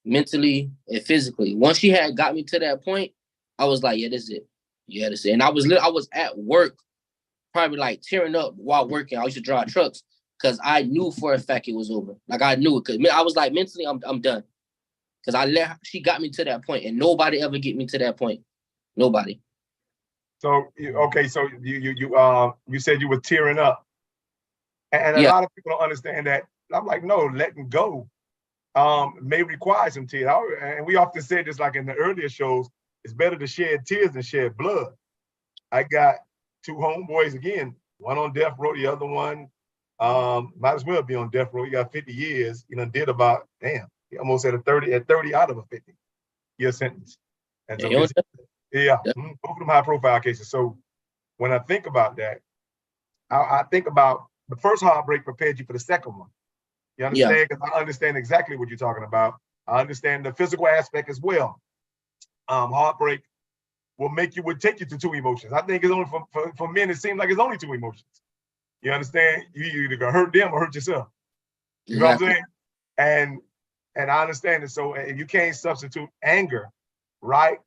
mentally, and physically. Once she had got me to that point, I was like, yeah, this is it. Yeah, this is it. And I was at work, probably like tearing up while working. I used to drive trucks because I knew for a fact it was over. Like, I knew it, because I was like, mentally, I'm done. Because she got me to that point, and nobody ever get me to that point. Nobody. So okay, so you said you were tearing up, and a Yeah. lot of people don't understand that. I'm like, no, letting go may require some tears. And we often say this, like in the earlier shows, it's better to shed tears than shed blood. I got two homeboys again, one on death row, the other one might as well be on death row. He got 50 years. You know, did about he almost had 30 out of a 50-year sentence. And so both of them high profile cases. So when I think about that, I think about the first heartbreak prepared you for the second one. You understand? Because I understand exactly what you're talking about. I understand the physical aspect as well. Heartbreak would take you to two emotions. I think it's only for men, it seems like it's only two emotions. You understand? You either gonna hurt them or hurt yourself. You know what I'm saying? And I understand it. So if you can't substitute anger, right,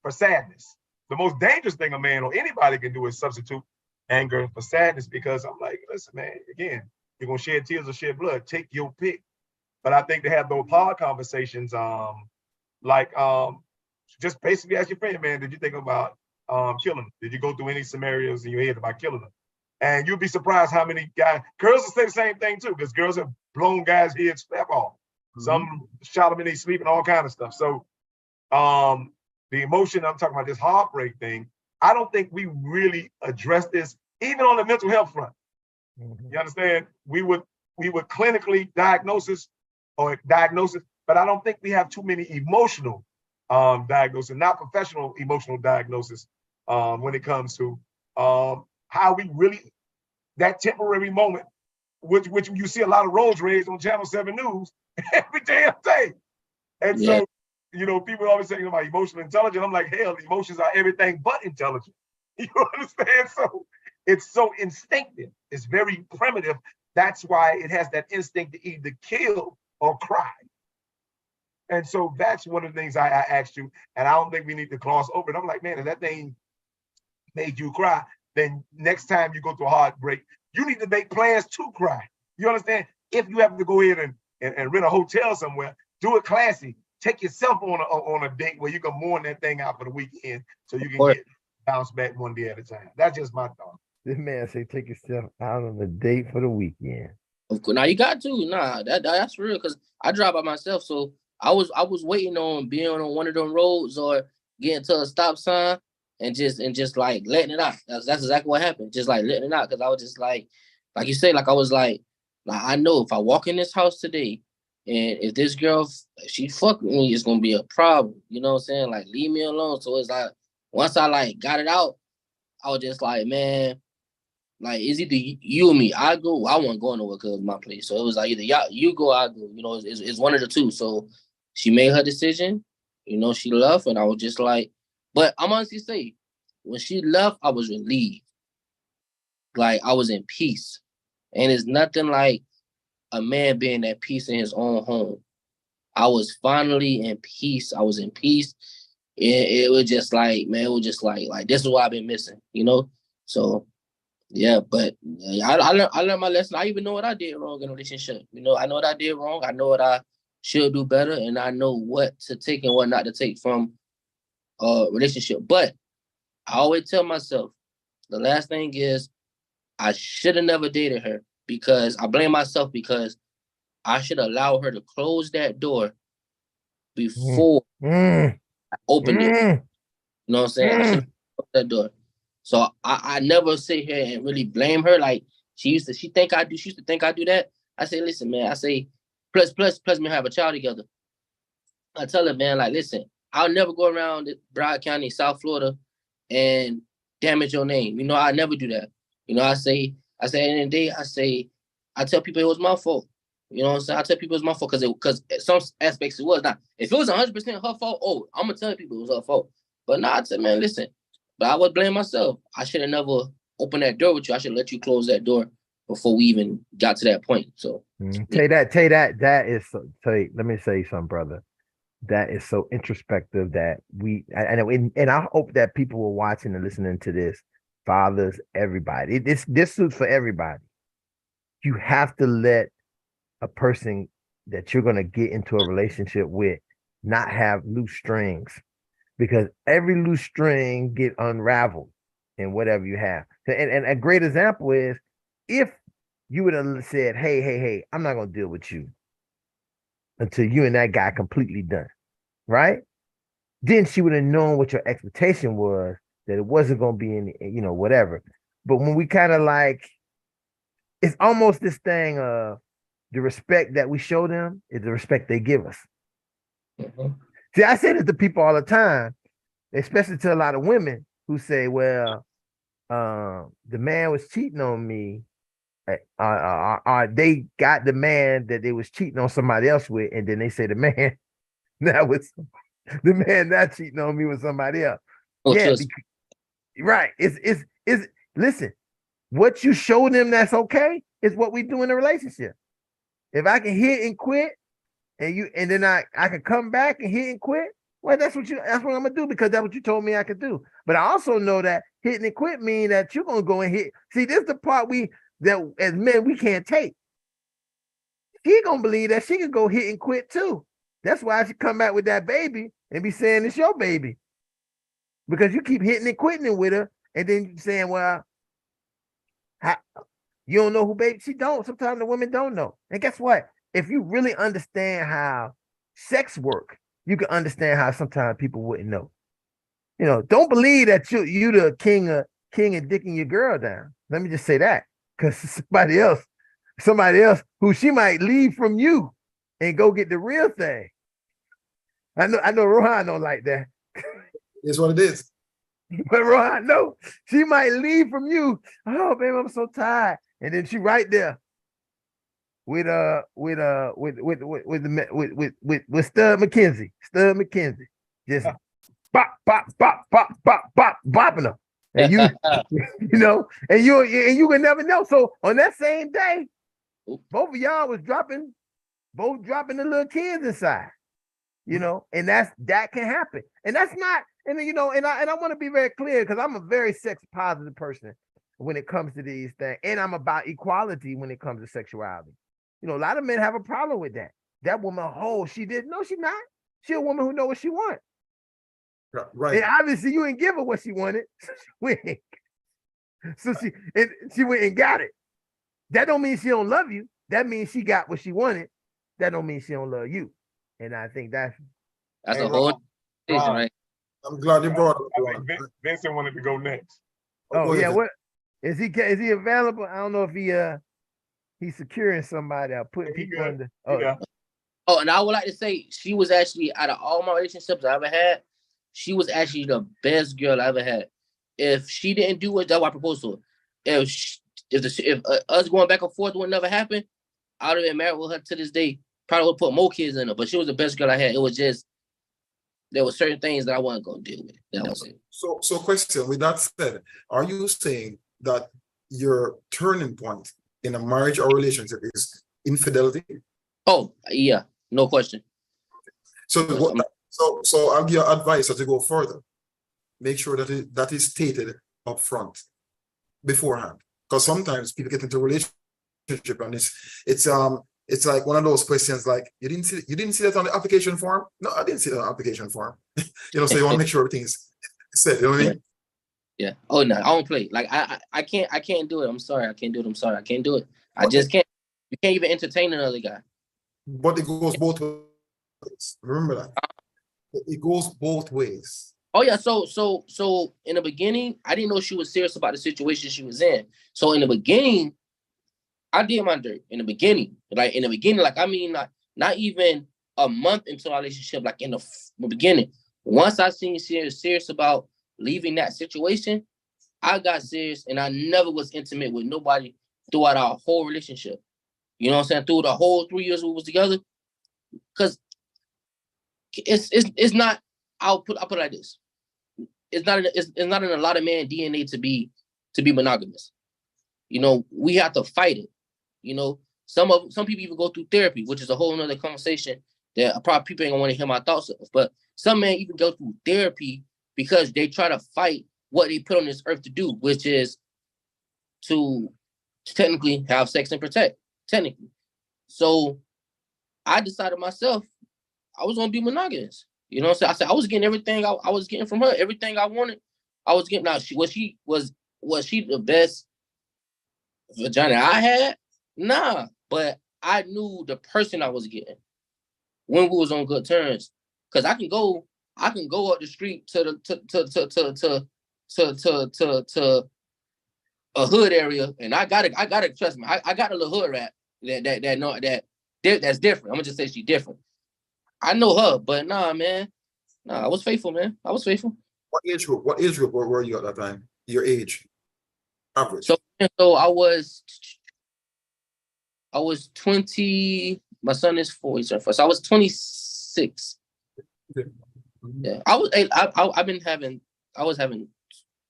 for sadness, the most dangerous thing a man or anybody can do is substitute anger for sadness, because I'm like, listen, man, again, you're gonna shed tears or shed blood, take your pick. But I think to have those hard conversations, just basically ask your friend, man, did you think about killing them? Did you go through any scenarios in your head about killing them? And you'll be surprised how many girls will say the same thing too, because girls have blown guys' heads flap off. Some shot them in their sleep and all kind of stuff. So the emotion, I'm talking about this heartbreak thing, I don't think we really address this, even on the mental health front. You understand? We would clinically diagnose, but I don't think we have too many emotional diagnosis, not professional emotional diagnosis, when it comes to how we really, that temporary moment, which you see a lot of roads rage on Channel 7 News every damn day. And so, people always saying about emotional intelligence. I'm like, hell, emotions are everything but intelligent. You understand? So it's so instinctive. It's very primitive. That's why it has that instinct to either kill or cry. And so that's one of the things I asked you, and I don't think we need to gloss over it. I'm like, man, if that thing made you cry, then next time you go through a heartbreak, you need to make plans to cry. You understand? If you have to go ahead and rent a hotel somewhere, do it classy. Take yourself on a date where you can mourn that thing out for the weekend, so you can get bounce back one day at a time. That's just my thought. This man say take yourself out on a date for the weekend. Of course, now you got to. Nah, that's real, because I drive by myself, so I was waiting on being on one of them roads or getting to a stop sign and just like letting it out. That's exactly what happened. Just like letting it out, because I was just like you say, like I was like I know if I walk in this house today and if this girl, if she fuck with me, it's gonna be a problem. You know what I'm saying? Like, leave me alone. So it's like once I like got it out, I was just like, man, like, it's either you or me. I go, I wasn't going nowhere because of my place. So it was like either you go, I go. You know, it's one of the two. So she made her decision. You know, she left, and I was just like, but I'm honestly say, when she left, I was relieved. Like, I was in peace. And it's nothing like a man being at peace in his own home. I was finally in peace. I was in peace. It was just like, man, it was just like this is what I've been missing, you know? So, yeah, but I learned my lesson. I even know what I did wrong in a relationship. You know, I know what I did wrong. I know what I should do better, and I know what to take and what not to take from a relationship. But I always tell myself, the last thing is I should have never dated her, because I blame myself, because I should allow her to close that door before I opened it. You know what I'm saying? I should have closed that door. So I never sit here and really blame her. Like, she used to think I do that. I say, listen, man, I say, plus me have a child together. I tell her, man, like, listen, I'll never go around Broward County, South Florida, and damage your name. You know, I never do that. You know, I say, at the end of the day, I tell people it was my fault. You know what I'm saying? I tell people it was my fault because some aspects it was not. If it was 100% her fault, I'm gonna tell people it was her fault. But nah, I said, man, listen. But I would blame myself. I should have never opened that door with you. I should let you close that door before we even got to that point. So Tell that is so, let me say something, brother. That is so introspective that and I hope that people were watching and listening to this, fathers, everybody. This suits for everybody. You have to let a person that you're going to get into a relationship with not have loose strings, because every loose string get unraveled in whatever you have. And a great example is if you would have said, hey, I'm not going to deal with you until you and that guy completely done, right? Then she would have known what your expectation was, that it wasn't going to be any, whatever. But when we kind of like, it's almost this thing of the respect that we show them is the respect they give us. See, I say this to people all the time, especially to a lot of women who say, well, the man was cheating on me. They got the man that they was cheating on somebody else with, and then they say the man not cheating on me with somebody else. Right. It's listen, what you show them that's okay is what we do in a relationship. If I can hit and quit and then I could come back and hit and quit. Well, that's what I'm gonna do because that's what you told me I could do. But I also know that hitting and quit mean that you're gonna go and hit. See, this is the part that as men we can't take. She gonna believe that she can go hit and quit too. That's why she come back with that baby and be saying it's your baby. Because you keep hitting and quitting with her, and then you saying, well, you don't know who baby. She don't. Sometimes the women don't know. And guess what? If you really understand how sex work, you can understand how sometimes people wouldn't know. Don't believe that you the king and dicking your girl down. Let me just say that. Because somebody else who she might leave from you and go get the real thing. I know Rohan don't like that. It's what it is. But Rohan, no, she might leave from you. Oh, babe, I'm so tired. And then she right there with Stud McKenzie. Stud McKenzie. Just bop, bop, bop, bop, bop, bop, bopping her. And you can never know. So on that same day, both of y'all was dropping the little kids inside. And that can happen. And that's not, and I want to be very clear because I'm a very sex positive person when it comes to these things. And I'm about equality when it comes to sexuality. A lot of men have a problem with that. That woman, she didn't. No, she's not. She a woman who know what she wants. Right. And obviously you didn't give her what she wanted. So she went and got it. That don't mean she don't love you. That means she got what she wanted. That don't mean she don't love you. And I think that's a whole decision, right? I'm glad you brought it. I think Vincent wanted to go next. Oh yeah, what is he available? I don't know if he's securing somebody or putting people under. Oh, and I would like to say she was actually, out of all my relationships I ever had, she was actually the best girl I ever had. If she didn't do it, that's why I proposed to her. If us going back and forth would never happen, I would have been married with her to this day. Probably would put more kids in her, but she was the best girl I had. It was just there were certain things that I wasn't gonna deal with. That was it. So question, with that said, are you saying that your turning point in a marriage or relationship is infidelity? Oh yeah, no question. So I'll give you advice as you go further. Make sure that is stated up front beforehand. Because sometimes people get into a relationship and it's like one of those questions like, you didn't see that on the application form? No, I didn't see that on the application form. So you want to make sure everything's said, you know what I mean? Yeah. Oh no, I don't play. Like I can't do it. I'm sorry, I can't do it. I'm sorry, I can't do it. I just can't. You can't even entertain another guy. But it goes both ways. Remember that. It goes both ways. Oh yeah, so in the beginning, I didn't know she was serious about the situation she was in. So in the beginning, I did my dirt. In the beginning, like I mean, not even a month into our relationship, like in the beginning. Once I seen she was serious about leaving that situation, I got serious, and I never was intimate with nobody throughout our whole relationship. You know what I'm saying? Through the whole 3 years we was together, because it's not. I'll put it like this. It's not in a lot of man DNA to be monogamous. We have to fight it. Some people even go through therapy, which is a whole nother conversation that probably people ain't gonna want to hear my thoughts of. But some men even go through therapy because they try to fight what they put on this earth to do, which is to technically have sex and protect. Technically. So I decided myself I was gonna be monogamous. You know what I'm saying? I said I was getting everything I was getting from her, everything I wanted. I was getting. Now was she the best vagina I had? Nah, but I knew the person I was getting when we was on good terms. Cause I can go up the street to a hood area, and I gotta trust me. I got a little hood rat that's different. I'm gonna just say she's different. I know her, but nah, man. Nah, I was faithful, man. I was faithful. What age group were you at that time? Your age, average. So I was 20. My son is 4. He's 4. So I was 26. Okay. Yeah, I was having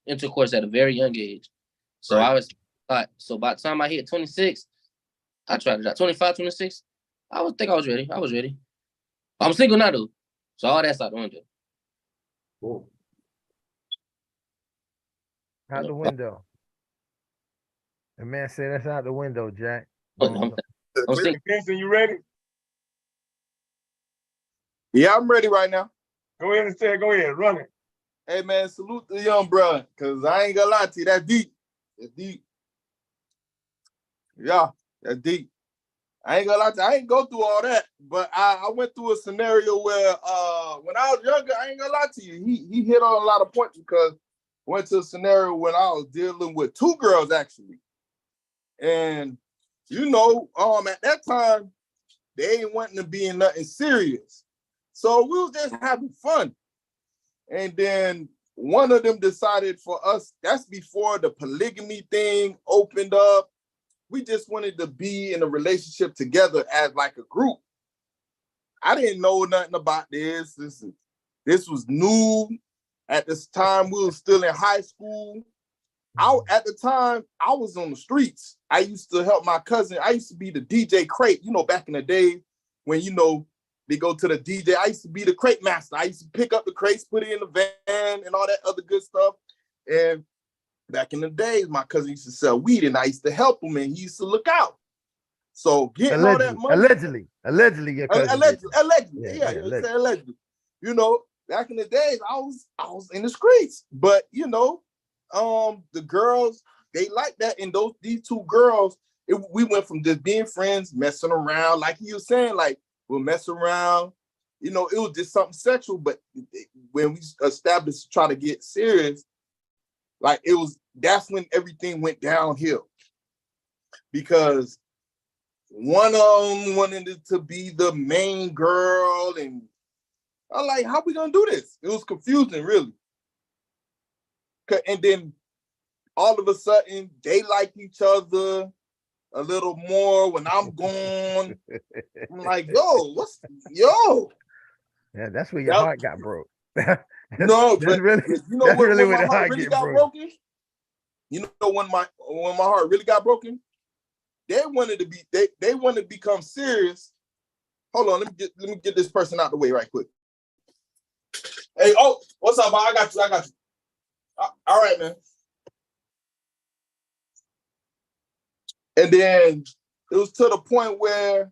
intercourse at a very young age. So right. So by the time I hit 26, I tried it out. 25, 26, I was ready. I'm single now though, so all that's out the window. Cool. Out the window. The man said that's out the window, Jack. I'm single. Vincent, you ready? Yeah, I'm ready right now. Go ahead and say it. Go ahead, run it. Hey man, salute the young bro, cause I ain't gonna lie to you, that's deep. That's deep. Yeah, that's deep. I ain't gonna lie to you, I ain't go through all that, but I went through a scenario where when I was younger, I ain't gonna lie to you, he hit on a lot of points because I went to a scenario when I was dealing with two girls actually. And you know, at that time, they ain't wanting to be in nothing serious. So we was just having fun. And then one of them decided for us, that's before the polygamy thing opened up. We just wanted to be in a relationship together as like a group. I didn't know nothing about this. This was new. At this time, we were still in high school. At the time, I was on the streets. I used to help my cousin. I used to be the DJ crate, you know, back in the day when, you know, they go to the DJ. I used to be the crate master. I used to pick up the crates, put it in the van and all that other good stuff. And back in the days, my cousin used to sell weed and I used to help him and he used to look out. So getting all that money. Allegedly, your cousin allegedly. Allegedly. You know, back in the days, I was in the streets. But, you know, the girls, they like that. And these two girls, we went from just being friends, messing around, like you were saying, like, we'll mess around, you know, it was just something sexual. But when we established try to get serious, like that's when everything went downhill. Because one of them wanted to be the main girl, and I'm like, how we gonna do this? It was confusing, really. And then all of a sudden, they like each other a little more when I'm gone. I'm like, yo. Yeah, that's where your heart got broke. No, that's but really, you know that's when really my where the heart really got broken? You know when my heart really got broken? They wanted to become serious. Hold on, let me get this person out the way right quick. Hey, what's up, man? I got you. All right, man. And then it was to the point where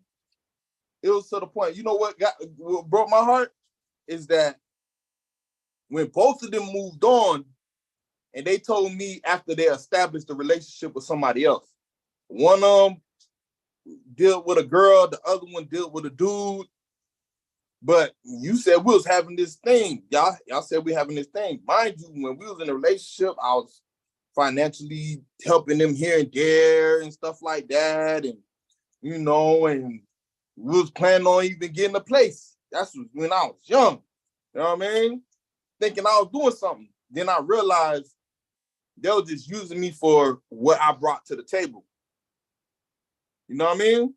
you know what broke my heart is that when both of them moved on and they told me after they established a relationship with somebody else, one of them dealt with a girl, the other one dealt with a dude. But you said we was having this thing. Y'all said we having this thing. Mind you, when we was in a relationship, I was financially helping them here and there and stuff like that. And, you know, and we was planning on even getting a place. That's when I was young. You know what I mean? Thinking I was doing something. Then I realized they were just using me for what I brought to the table. You know what I mean?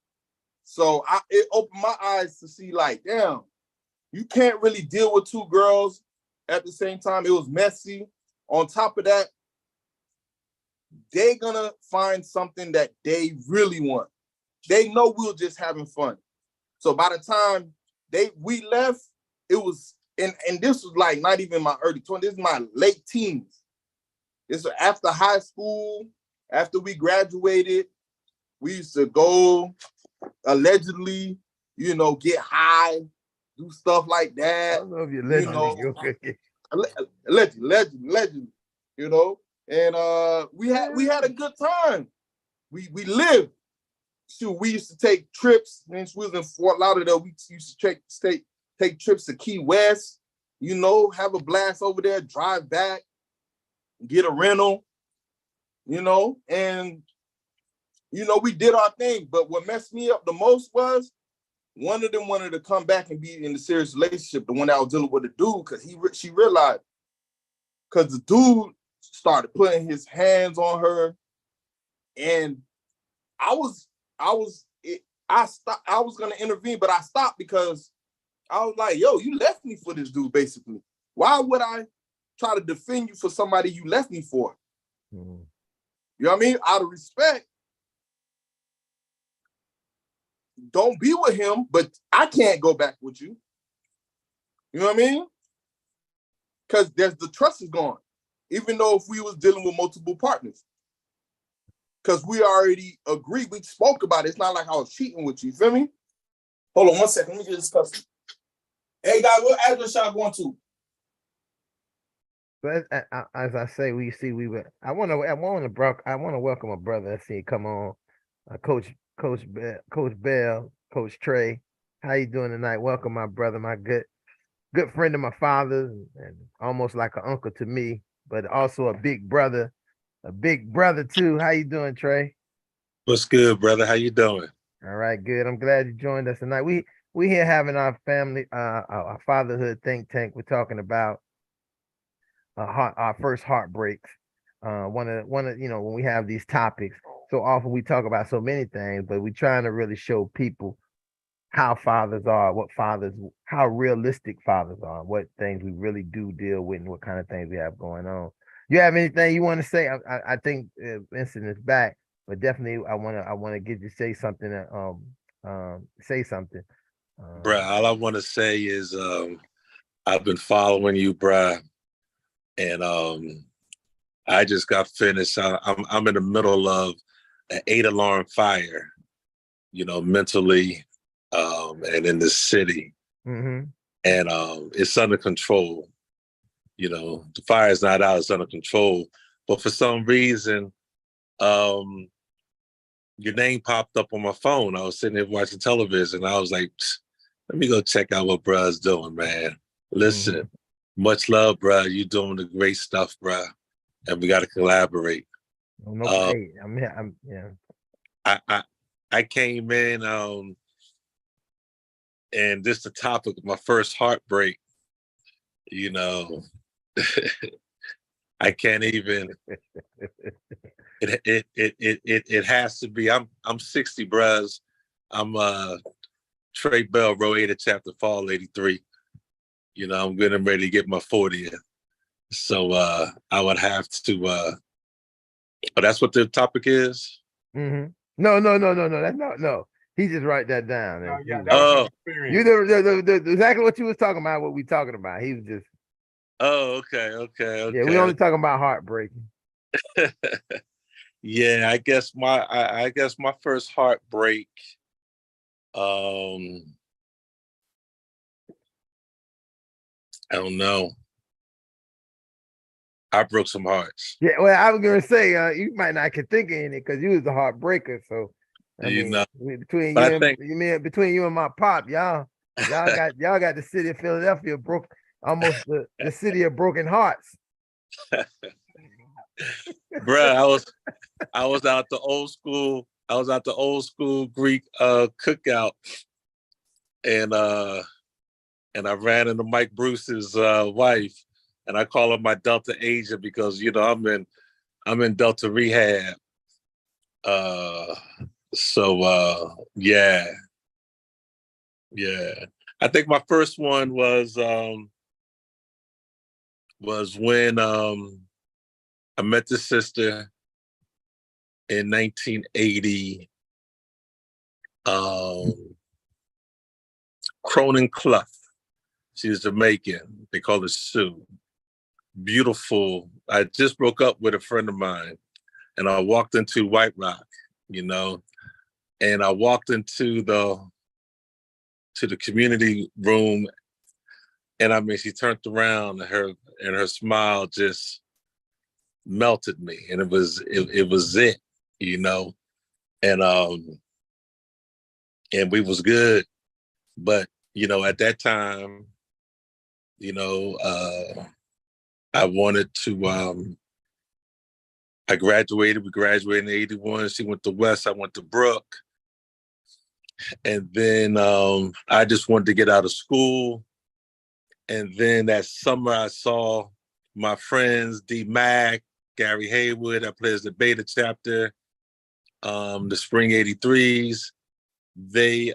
So it opened my eyes to see like, damn, you can't really deal with two girls at the same time. It was messy. On top of that, they're gonna find something that they really want. They know we were just having fun. So by the time we left, it was, and this was like not even my early 20s, this is my late teens. This was after high school, after we graduated, we used to go allegedly, you know, get high, do stuff like that. I don't know if you're allegedly. Allegedly, you know. And we had a good time. We lived. Shoot, we used to take trips. Since we was in Fort Lauderdale, we used to take trips to Key West, you know, have a blast over there, drive back, get a rental, you know, and, you know, we did our thing. But what messed me up the most was one of them wanted to come back and be in a serious relationship, the one that was dealing with the dude, because she realized, because the dude started putting his hands on her, and I was gonna intervene, but I stopped because I was like, yo, you left me for this dude, basically. Why would I try to defend you for somebody you left me for? Mm-hmm. You know what I mean? Out of respect, don't be with him, but I can't go back with you. You know what I mean? Because the trust is gone. Even though if we was dealing with multiple partners. Because we already agreed, we spoke about it. It's not like I was cheating with you. You feel me? Hold on 1 second. Let me get this custom. Hey, guys, what address y'all going to? But as I say, I want to welcome a brother. Let's see, come on, Coach Bell, Coach Trey. How you doing tonight? Welcome, my brother, my good friend of my father, and almost like an uncle to me, but also a big brother too. How you doing, Trey? What's good, brother? How you doing? All right, good. I'm glad you joined us tonight. We here having our family, our fatherhood think tank. We're talking about our first heartbreaks. One of when we have these topics, so often we talk about so many things, but we're trying to really show people how fathers are, how realistic fathers are, what things we really do deal with, and what kind of things we have going on. You have anything you want to say? I think Vincent is back, but definitely I want to get you say something. Say something. Bruh, all I want to say is I've been following you, bruh, and I just got finished. I'm in the middle of an 8-alarm fire, mentally, and in the city, and it's under control. The fire is not out; it's under control. But for some reason, your name popped up on my phone. I was sitting there watching television. I was like, let me go check out what bruh's doing, man. Listen, much love, bruh. You doing the great stuff, bruh. And we got to collaborate. Hey, I came in, and this the topic of my first heartbreak. I can't even. It has to be. I'm 60, bruhs. I'm Trey Bell, row 8 of chapter fall 83. I'm getting ready to get my 40th. So I would have to but that's what the topic is. No. That's no. He just write that down. You exactly what you was talking about, what we talking about. He was just okay. Yeah, we only talking about heartbreaking. Yeah, I guess my first heartbreak, I don't know. I broke some hearts. Yeah, well, I was gonna say you might not could think of any because you was a heartbreaker. So between you and my pop, y'all got the city of Philadelphia broke, almost the city of broken hearts. Bruh, I was out the old school. I was at the old school Greek cookout, and I ran into Mike Bruce's wife, and I call her my Delta agent because I'm in Delta rehab. Yeah. I think my first one was when I met this sister in 1980. Cronin Clough. She's Jamaican. They call her Sue. Beautiful. I just broke up with a friend of mine, and I walked into White Rock, and I walked into the community room, and she turned around, and her smile just melted me, and it was it, and we was good, but at that time, I wanted to. We graduated in 81. She went to West, I went to Brook. And then I just wanted to get out of school. And then that summer I saw my friends, D Mac, Gary Haywood, that plays the beta chapter, the Spring 83s. They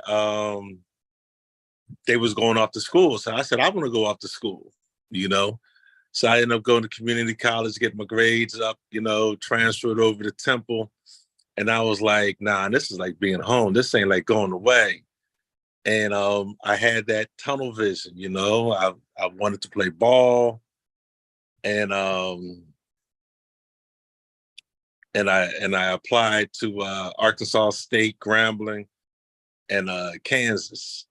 was going off to school. So I said, I want to go off to school, So I ended up going to community college, getting my grades up, transferred over to Temple. And I was like, nah, this is like being home. This ain't like going away. And I had that tunnel vision, you know. I wanted to play ball, and I applied to Arkansas State, Grambling, and Kansas.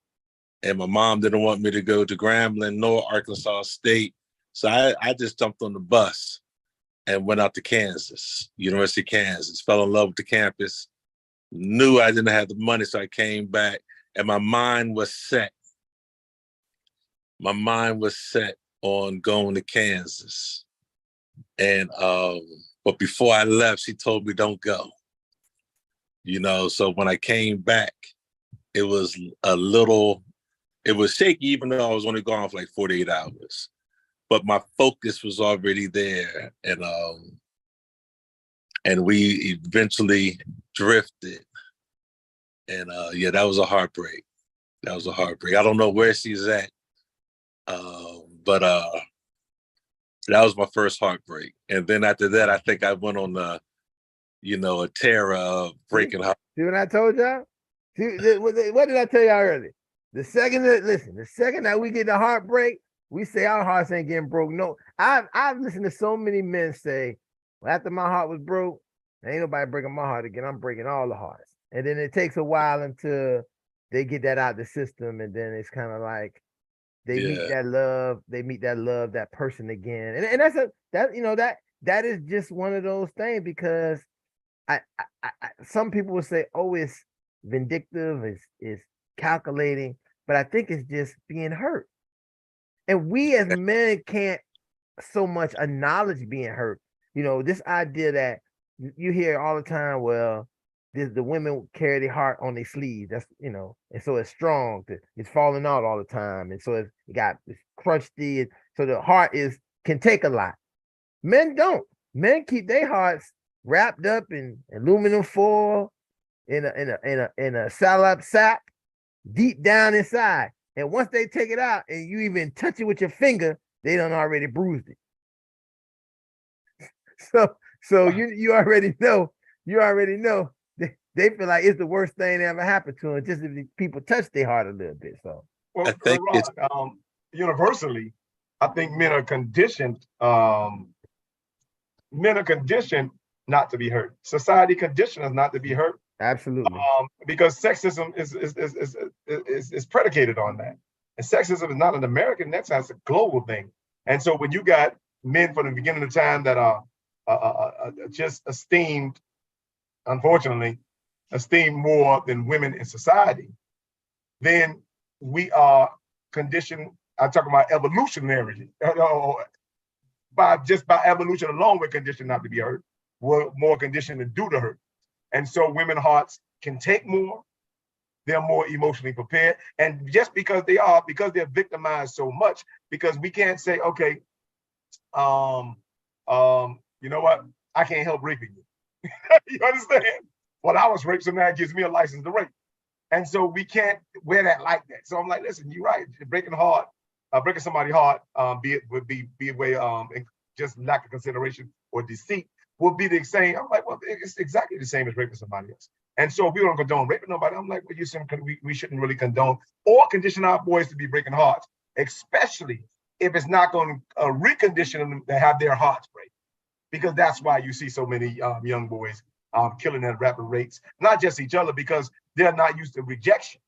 And my mom didn't want me to go to Grambling nor Arkansas State, so I just jumped on the bus and went out to Kansas, University of Kansas. Fell in love with the campus. Knew I didn't have the money, so I came back, and my mind was set. My mind was set on going to Kansas. And but before I left, she told me don't go. So when I came back, it was it was shaky, even though I was only gone for like 48 hours. But my focus was already there. And we eventually drifted. And yeah, that was a heartbreak. That was a heartbreak. I don't know where she's at. But that was my first heartbreak. And then after that, I think I went on a tear of breaking heart. See what I told y'all? See, what did I tell y'all earlier? The second that we get the heartbreak, we say our hearts ain't getting broke. No, I've listened to so many men say, well, after my heart was broke, ain't nobody breaking my heart again. I'm breaking all the hearts. And then it takes a while until they get that out of the system, and then it's kind of like they meet that love, that person again. And that is just one of those things, because I some people will say, oh, it's vindictive, is calculating, but I think it's just being hurt. And we as men can't so much acknowledge being hurt. This idea that you hear all the time, well, the women carry their heart on their sleeve. That's, and so it's strong. It's falling out all the time. And so it's crusty. So the heart can take a lot. Men don't. Men keep their hearts wrapped up in aluminum foil, in a salad sack, deep down inside. And once they take it out and you even touch it with your finger, they done already bruised it. So you already know. They feel like it's the worst thing that ever happened to them, just if people touch their heart a little bit. So, well, I think universally, I think men are conditioned. Men are conditioned not to be hurt. Society conditions us not to be hurt. Absolutely. Because sexism is predicated on that, and sexism is not an American. That's a global thing. And so when you got men from the beginning of time that are just esteemed, unfortunately, esteemed more than women in society, then we are conditioned. I'm talking about evolutionarily. By evolution alone, we're conditioned not to be hurt. We're more conditioned to do the hurt. And so women's hearts can take more. They're more emotionally prepared. And just because they're victimized so much, because we can't say, okay, you know what? I can't help raping you. You understand? Well, I was raped, so now it gives me a license to rape. And so we can't wear that like that. So I'm like, listen, you're right. Breaking somebody's heart, be a way just lack of consideration or deceit will be the same. I'm like, well, it's exactly the same as raping somebody else. And so if we don't condone raping nobody, I'm like, well, we shouldn't really condone or condition our boys to be breaking hearts, especially if it's not going to recondition them to have their hearts break. Because that's why you see so many young boys killing at rapid rates, not just each other, because they're not used to rejection.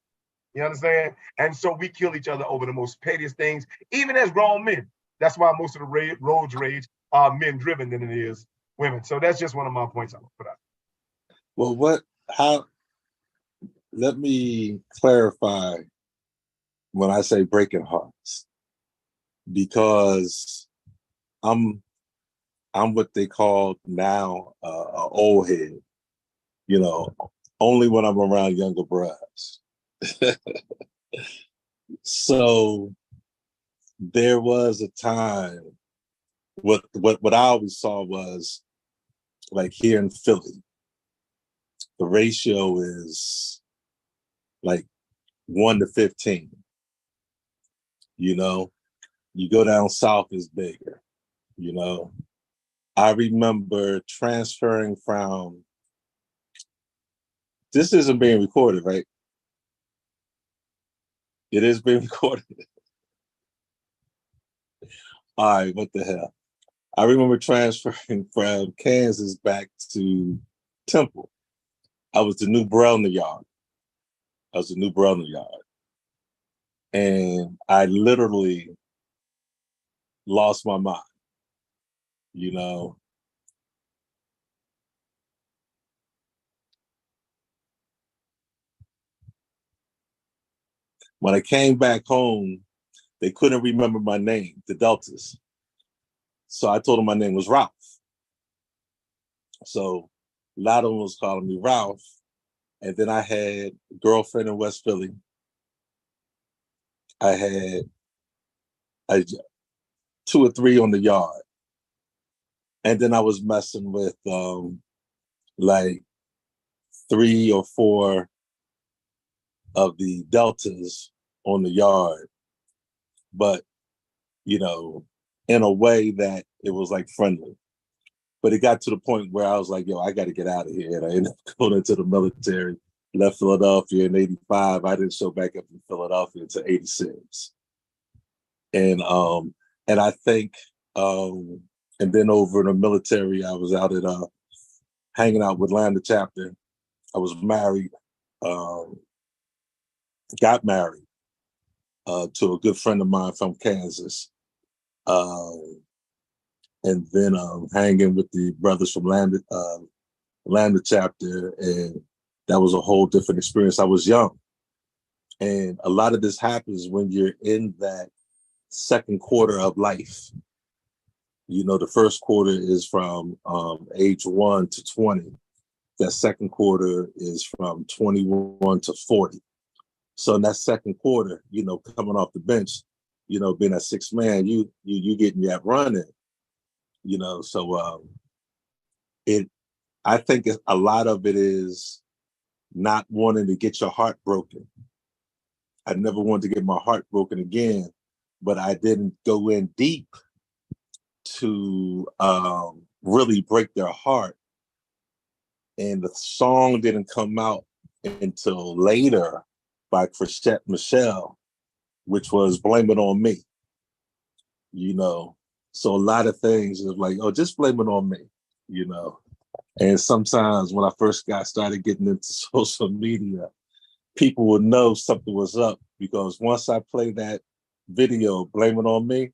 You understand? And so we kill each other over the most pettiest things, even as grown men. That's why most of the road rage are men driven than it is women. So that's just one of my points I would put out. Well, let me clarify when I say breaking hearts, because I'm what they call now an old head, only when I'm around younger brothers. So there was a time, what I always saw was, like, here in Philly, the ratio is like 1 to 15. You go down south, is bigger. I remember transferring from, this isn't being recorded, right? It is being recorded. All right, what the hell? I remember transferring from Kansas back to Temple. I was the new bro in the yard. And I literally lost my mind, you know. When I came back home, they couldn't remember my name, the Deltas. So I told them my name was Ralph. So a lot of them was calling me Ralph. And then I had a girlfriend in West Philly. I had 2 or 3 on the yard. And then I was messing with like 3 or 4 of the Deltas on the yard. But, you know, in a way that it was like friendly. But it got to the point where I was like, yo, I got to get out of here. And I ended up going into the military, left Philadelphia in 85. I didn't show back up in Philadelphia until 86. And I think, and then over in the military, I was out at hanging out with Lambda chapter. I was married, got married to a good friend of mine from Kansas. And then hanging with the brothers from Lambda chapter, and that was a whole different experience. I was young, and a lot of this happens when you're in that second quarter of life. You know, the first quarter is from age 1 to 20. That second quarter is from 21 to 40. So in that second quarter, you know, coming off the bench, you know, being a 6th man, you getting that running. You know, so I think a lot of it is not wanting to get your heart broken. I never wanted to get my heart broken again, but I didn't go in deep to really break their heart. And the song didn't come out until later by Chrisette Michelle, which was Blame It On Me. You know, so a lot of things is like, oh, just blame it on me, you know. And sometimes when I first started getting into social media, people would know something was up, because once I play that video, Blame It On Me,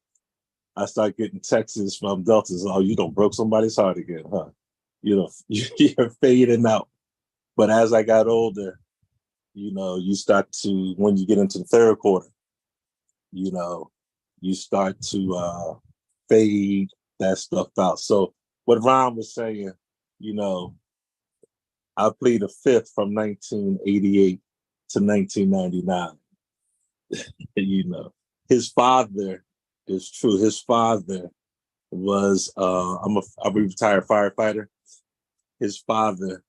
I start getting texts from Deltas, oh, you done broke somebody's heart again, huh? You know, you're fading out. But as I got older, you know, you start to, when you get into the third quarter, you know, you start to fade that stuff out. So what Ron was saying, you know, I played the 5th from 1988 to 1999. You know, his father is true. His father was, I'm a retired firefighter. His father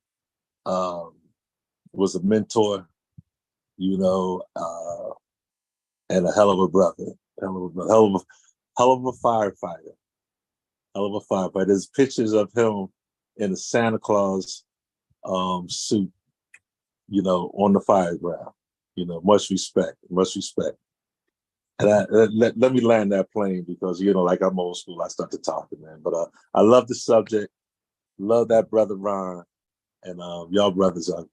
was a mentor, you know, and a hell of a brother, hell of a firefighter. There's pictures of him in a Santa Claus suit, you know, on the fire ground. You know, much respect. And let me land that plane, because, you know, like I'm old school, I start to talking, man. But I love the subject, love that brother Ron, and y'all brothers are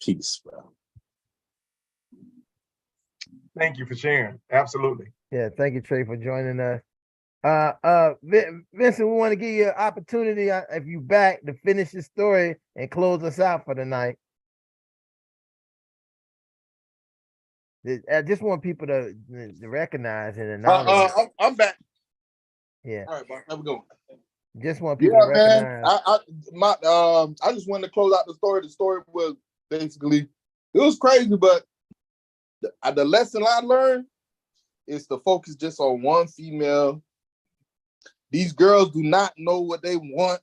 peace, bro. Thank you for sharing. Absolutely. Yeah, thank you, Trey, for joining us. Vincent, we want to give you an opportunity, if you back, to finish your story and close us out for the night. I just want people to recognize and acknowledge. I'm back. Yeah. All right, bro. Have a good one. Just want people to recognize. I just wanted to close out the story. The story was basically, it was crazy, but the lesson I learned is to focus just on one female. These girls do not know what they want.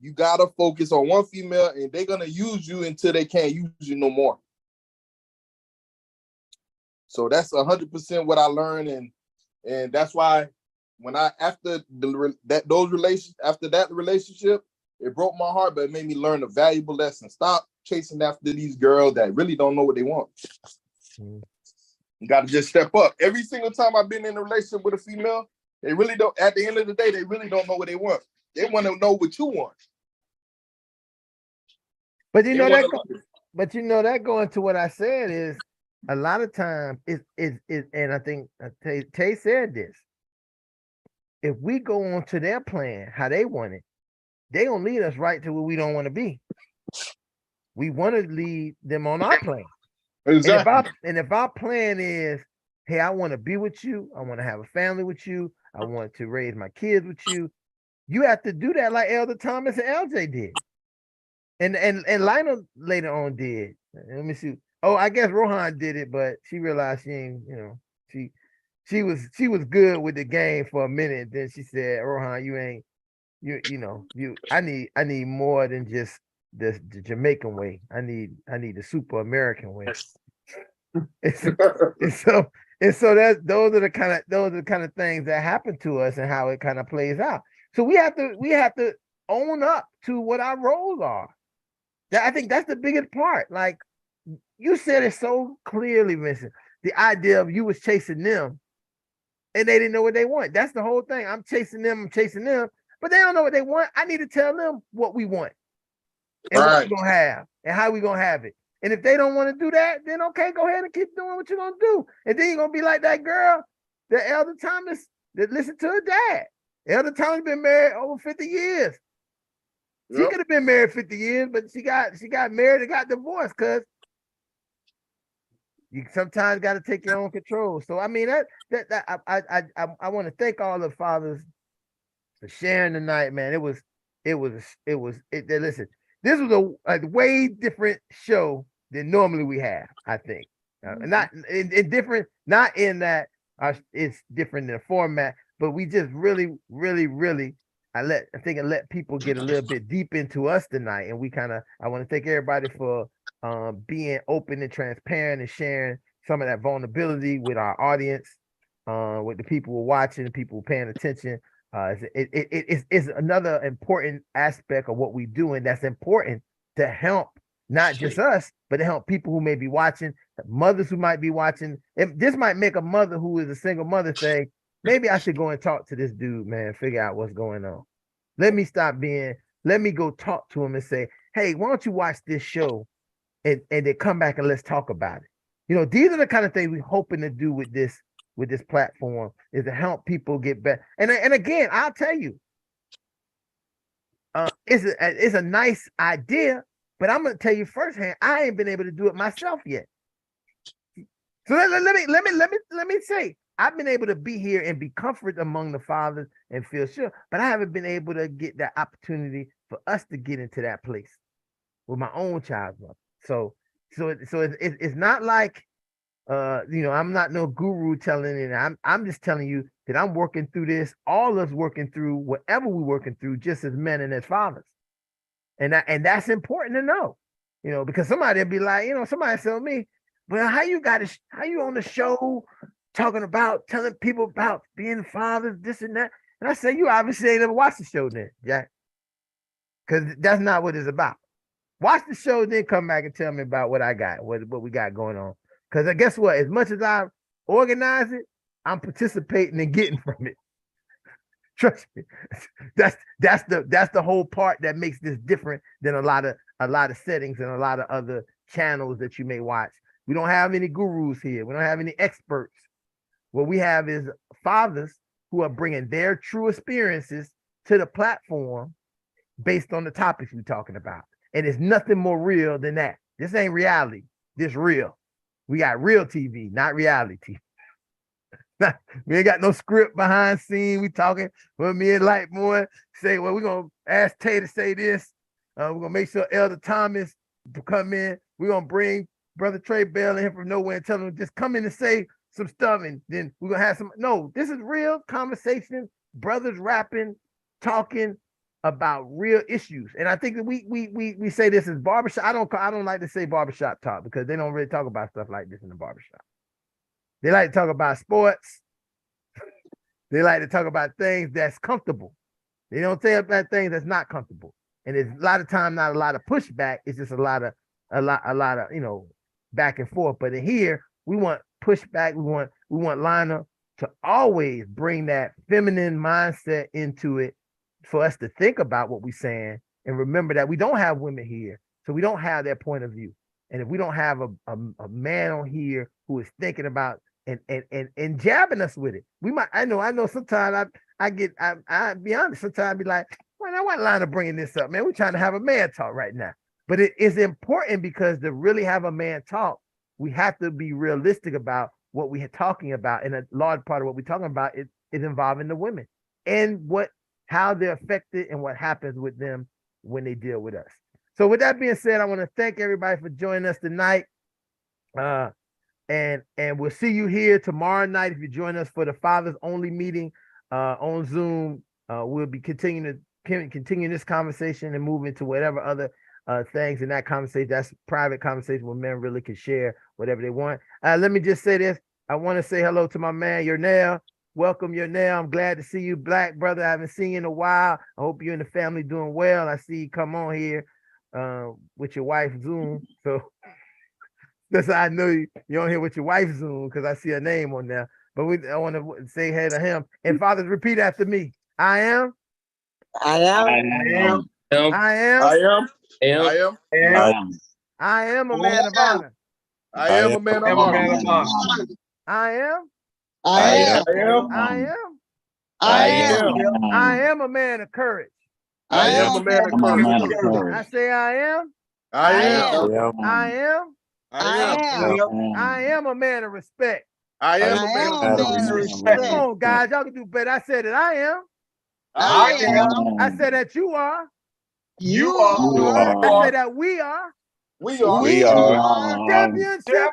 You gotta focus on one female, and they're gonna use you until they can't use you no more. So that's 100% what I learned, and that's why when after that relationship, it broke my heart, but it made me learn a valuable lesson. Stop chasing after these girls that really don't know what they want. Mm. You got to just step up. Every single time I've been in a relationship with a female, they really don't, at the end of the day, they really don't know what they want. They want to know what you want. But you They know wanna that, know. but you know that going to what I said is a lot of times and I think Tay said this. If we go on to their plan, how they want it, they gonna lead us right to where we don't want to be. We want to lead them on our plan. Exactly. And if our plan is, hey, I want to be with you, I want to have a family with you, I want to raise my kids with you, you have to do that like Elder Thomas and LJ did. And Lionel later on did. Let me see. Oh, I guess Rohan did it, but she realized she ain't, she was good with the game for a minute. Then she said, Rohan, you ain't, I need more than just the Jamaican way. I need the super American way. and so those are the kind of things that happen to us and how it kind of plays out. So we have to own up to what our roles are. I think that's the biggest part. Like you said it so clearly, Vincent. The idea of you was chasing them and they didn't know what they want. That's the whole thing. I'm chasing them, but they don't know what they want. I need to tell them what we want and what we're gonna have and how we're gonna have it. And if they don't want to do that, then okay, go ahead and keep doing what you're gonna do. And then you're gonna be like that girl, the Elder Thomas, that listened to her dad. Elder Thomas been married over 50 years. She could have been married 50 years, but she got married and got divorced because you sometimes got to take your own control. So I mean I want to thank all the fathers for sharing tonight, man. Listen, this was a way different show than normally we have. I think not in different, not in that it's different in the format, but we just really I think it let people get a little bit deep into us tonight, and I want to thank everybody for being open and transparent and sharing some of that vulnerability with our audience, with the people who are watching, people paying attention. It's another important aspect of what we do, and that's important to help not just us, but to help people who may be watching, mothers who might be watching. This might make a mother who is a single mother say, maybe I should go and talk to this dude, man, figure out what's going on. Let me go talk to him and say, hey, why don't you watch this show and then come back and let's talk about it. These are the kind of things we're hoping to do with this platform, is to help people get better. And again, I'll tell you, it's a nice idea, but I'm gonna tell you firsthand, I ain't been able to do it myself yet. So let me say, I've been able to be here and be comforted among the fathers and feel sure, but I haven't been able to get that opportunity for us to get into that place with my own child's mother. So it's not like I'm not no guru telling it. I'm just telling you that I'm working through this, all of us working through whatever we're working through, just as men and as fathers. And that's important to know, because somebody will be like, somebody tell me, well, how you on the show talking about telling people about being fathers, this and that. And I say, you obviously ain't never watched the show then, Jack. Because that's not what it's about. Watch the show, then come back and tell me about what I got, what we got going on. Because guess what? As much as I organize it, I'm participating and getting from it. Trust me. That's the whole part that makes this different than a lot of settings and a lot of other channels that you may watch. We don't have any gurus here. We don't have any experts. What we have is fathers who are bringing their true experiences to the platform based on the topics we're talking about. And it's nothing more real than that. This ain't reality. This real. We got real TV, not reality TV. We ain't got no script behind scene. We talking. Well, me and Lightmore say, well, we're going to ask Tay to say this. We're going to make sure Elder Thomas to come in. We're going to bring Brother Trey Bell in from nowhere and tell him just come in and say some stuff, and then we're going to have some. No, this is real conversation. Brothers rapping, talking about real issues. And I think that we say this is barbershop. I don't like to say barbershop talk because they don't really talk about stuff like this in the barbershop. They like to talk about sports. They like to talk about things that's comfortable. They don't say about things that's not comfortable. And it's a lot of time not a lot of pushback. It's just a lot of back and forth. But in here, We want pushback. We want Lana to always bring that feminine mindset into it for us to think about what we're saying and remember that we don't have women here, so we don't have their point of view. And if we don't have a man on here who is thinking about and jabbing us with it, we might. I know. Sometimes I be honest. Sometimes I be like, why I want Lana bringing this up, man? We're trying to have a man talk right now, but it is important because to really have a man talk, we have to be realistic about what we are talking about, and a large part of what we're talking about is involving the women and how they're affected and what happens with them when they deal with us. So with that being said, I want to thank everybody for joining us tonight. And we'll see you here tomorrow night if you join us for the Fathers Only meeting on Zoom. We'll be continuing this conversation and move into whatever other things in that conversation. That's private conversation where men really can share whatever they want. Let me just say this. I want to say hello to my man, Yernell. Welcome, Yernell. I'm glad to see you, Black brother. I haven't seen you in a while. I hope you and the family doing well. I see you come on here with your wife Zoom. So that's how I know you're on here with your wife Zoom, because I see her name on there. But I want to say hey to him. And fathers, repeat after me. I am. I am. I am. I am. I am a man of honor. I am a man of honor. I am. I am. I am. I am. I am a man of courage. I am a man of courage. I say I am. I am. I am. I am a man of respect. I am a man of respect. Come on, guys, y'all can do better. I said that I am. I am. I said that you are. You are. I said that we are. We are. We are. Championship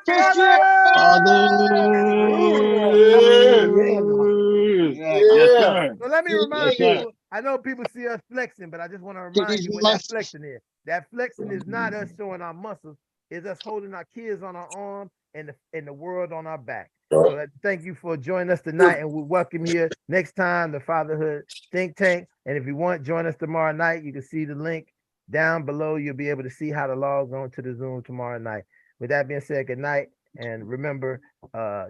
Yes, sir. So let me remind Yes, sir. people, I know people see us flexing, but I just want to remind you what that flexing is. That flexing is not us showing our muscles, it's us holding our kids on our arm and the world on our back. So thank you for joining us tonight, and we'll welcome you next time, the Fatherhood Think Tank. And if you want, join us tomorrow night. You can see the link down below. You'll be able to see how to log on to the Zoom tomorrow night. With that being said, good night. And remember,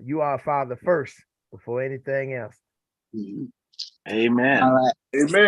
you are a father first before anything else. Amen. All right. Amen.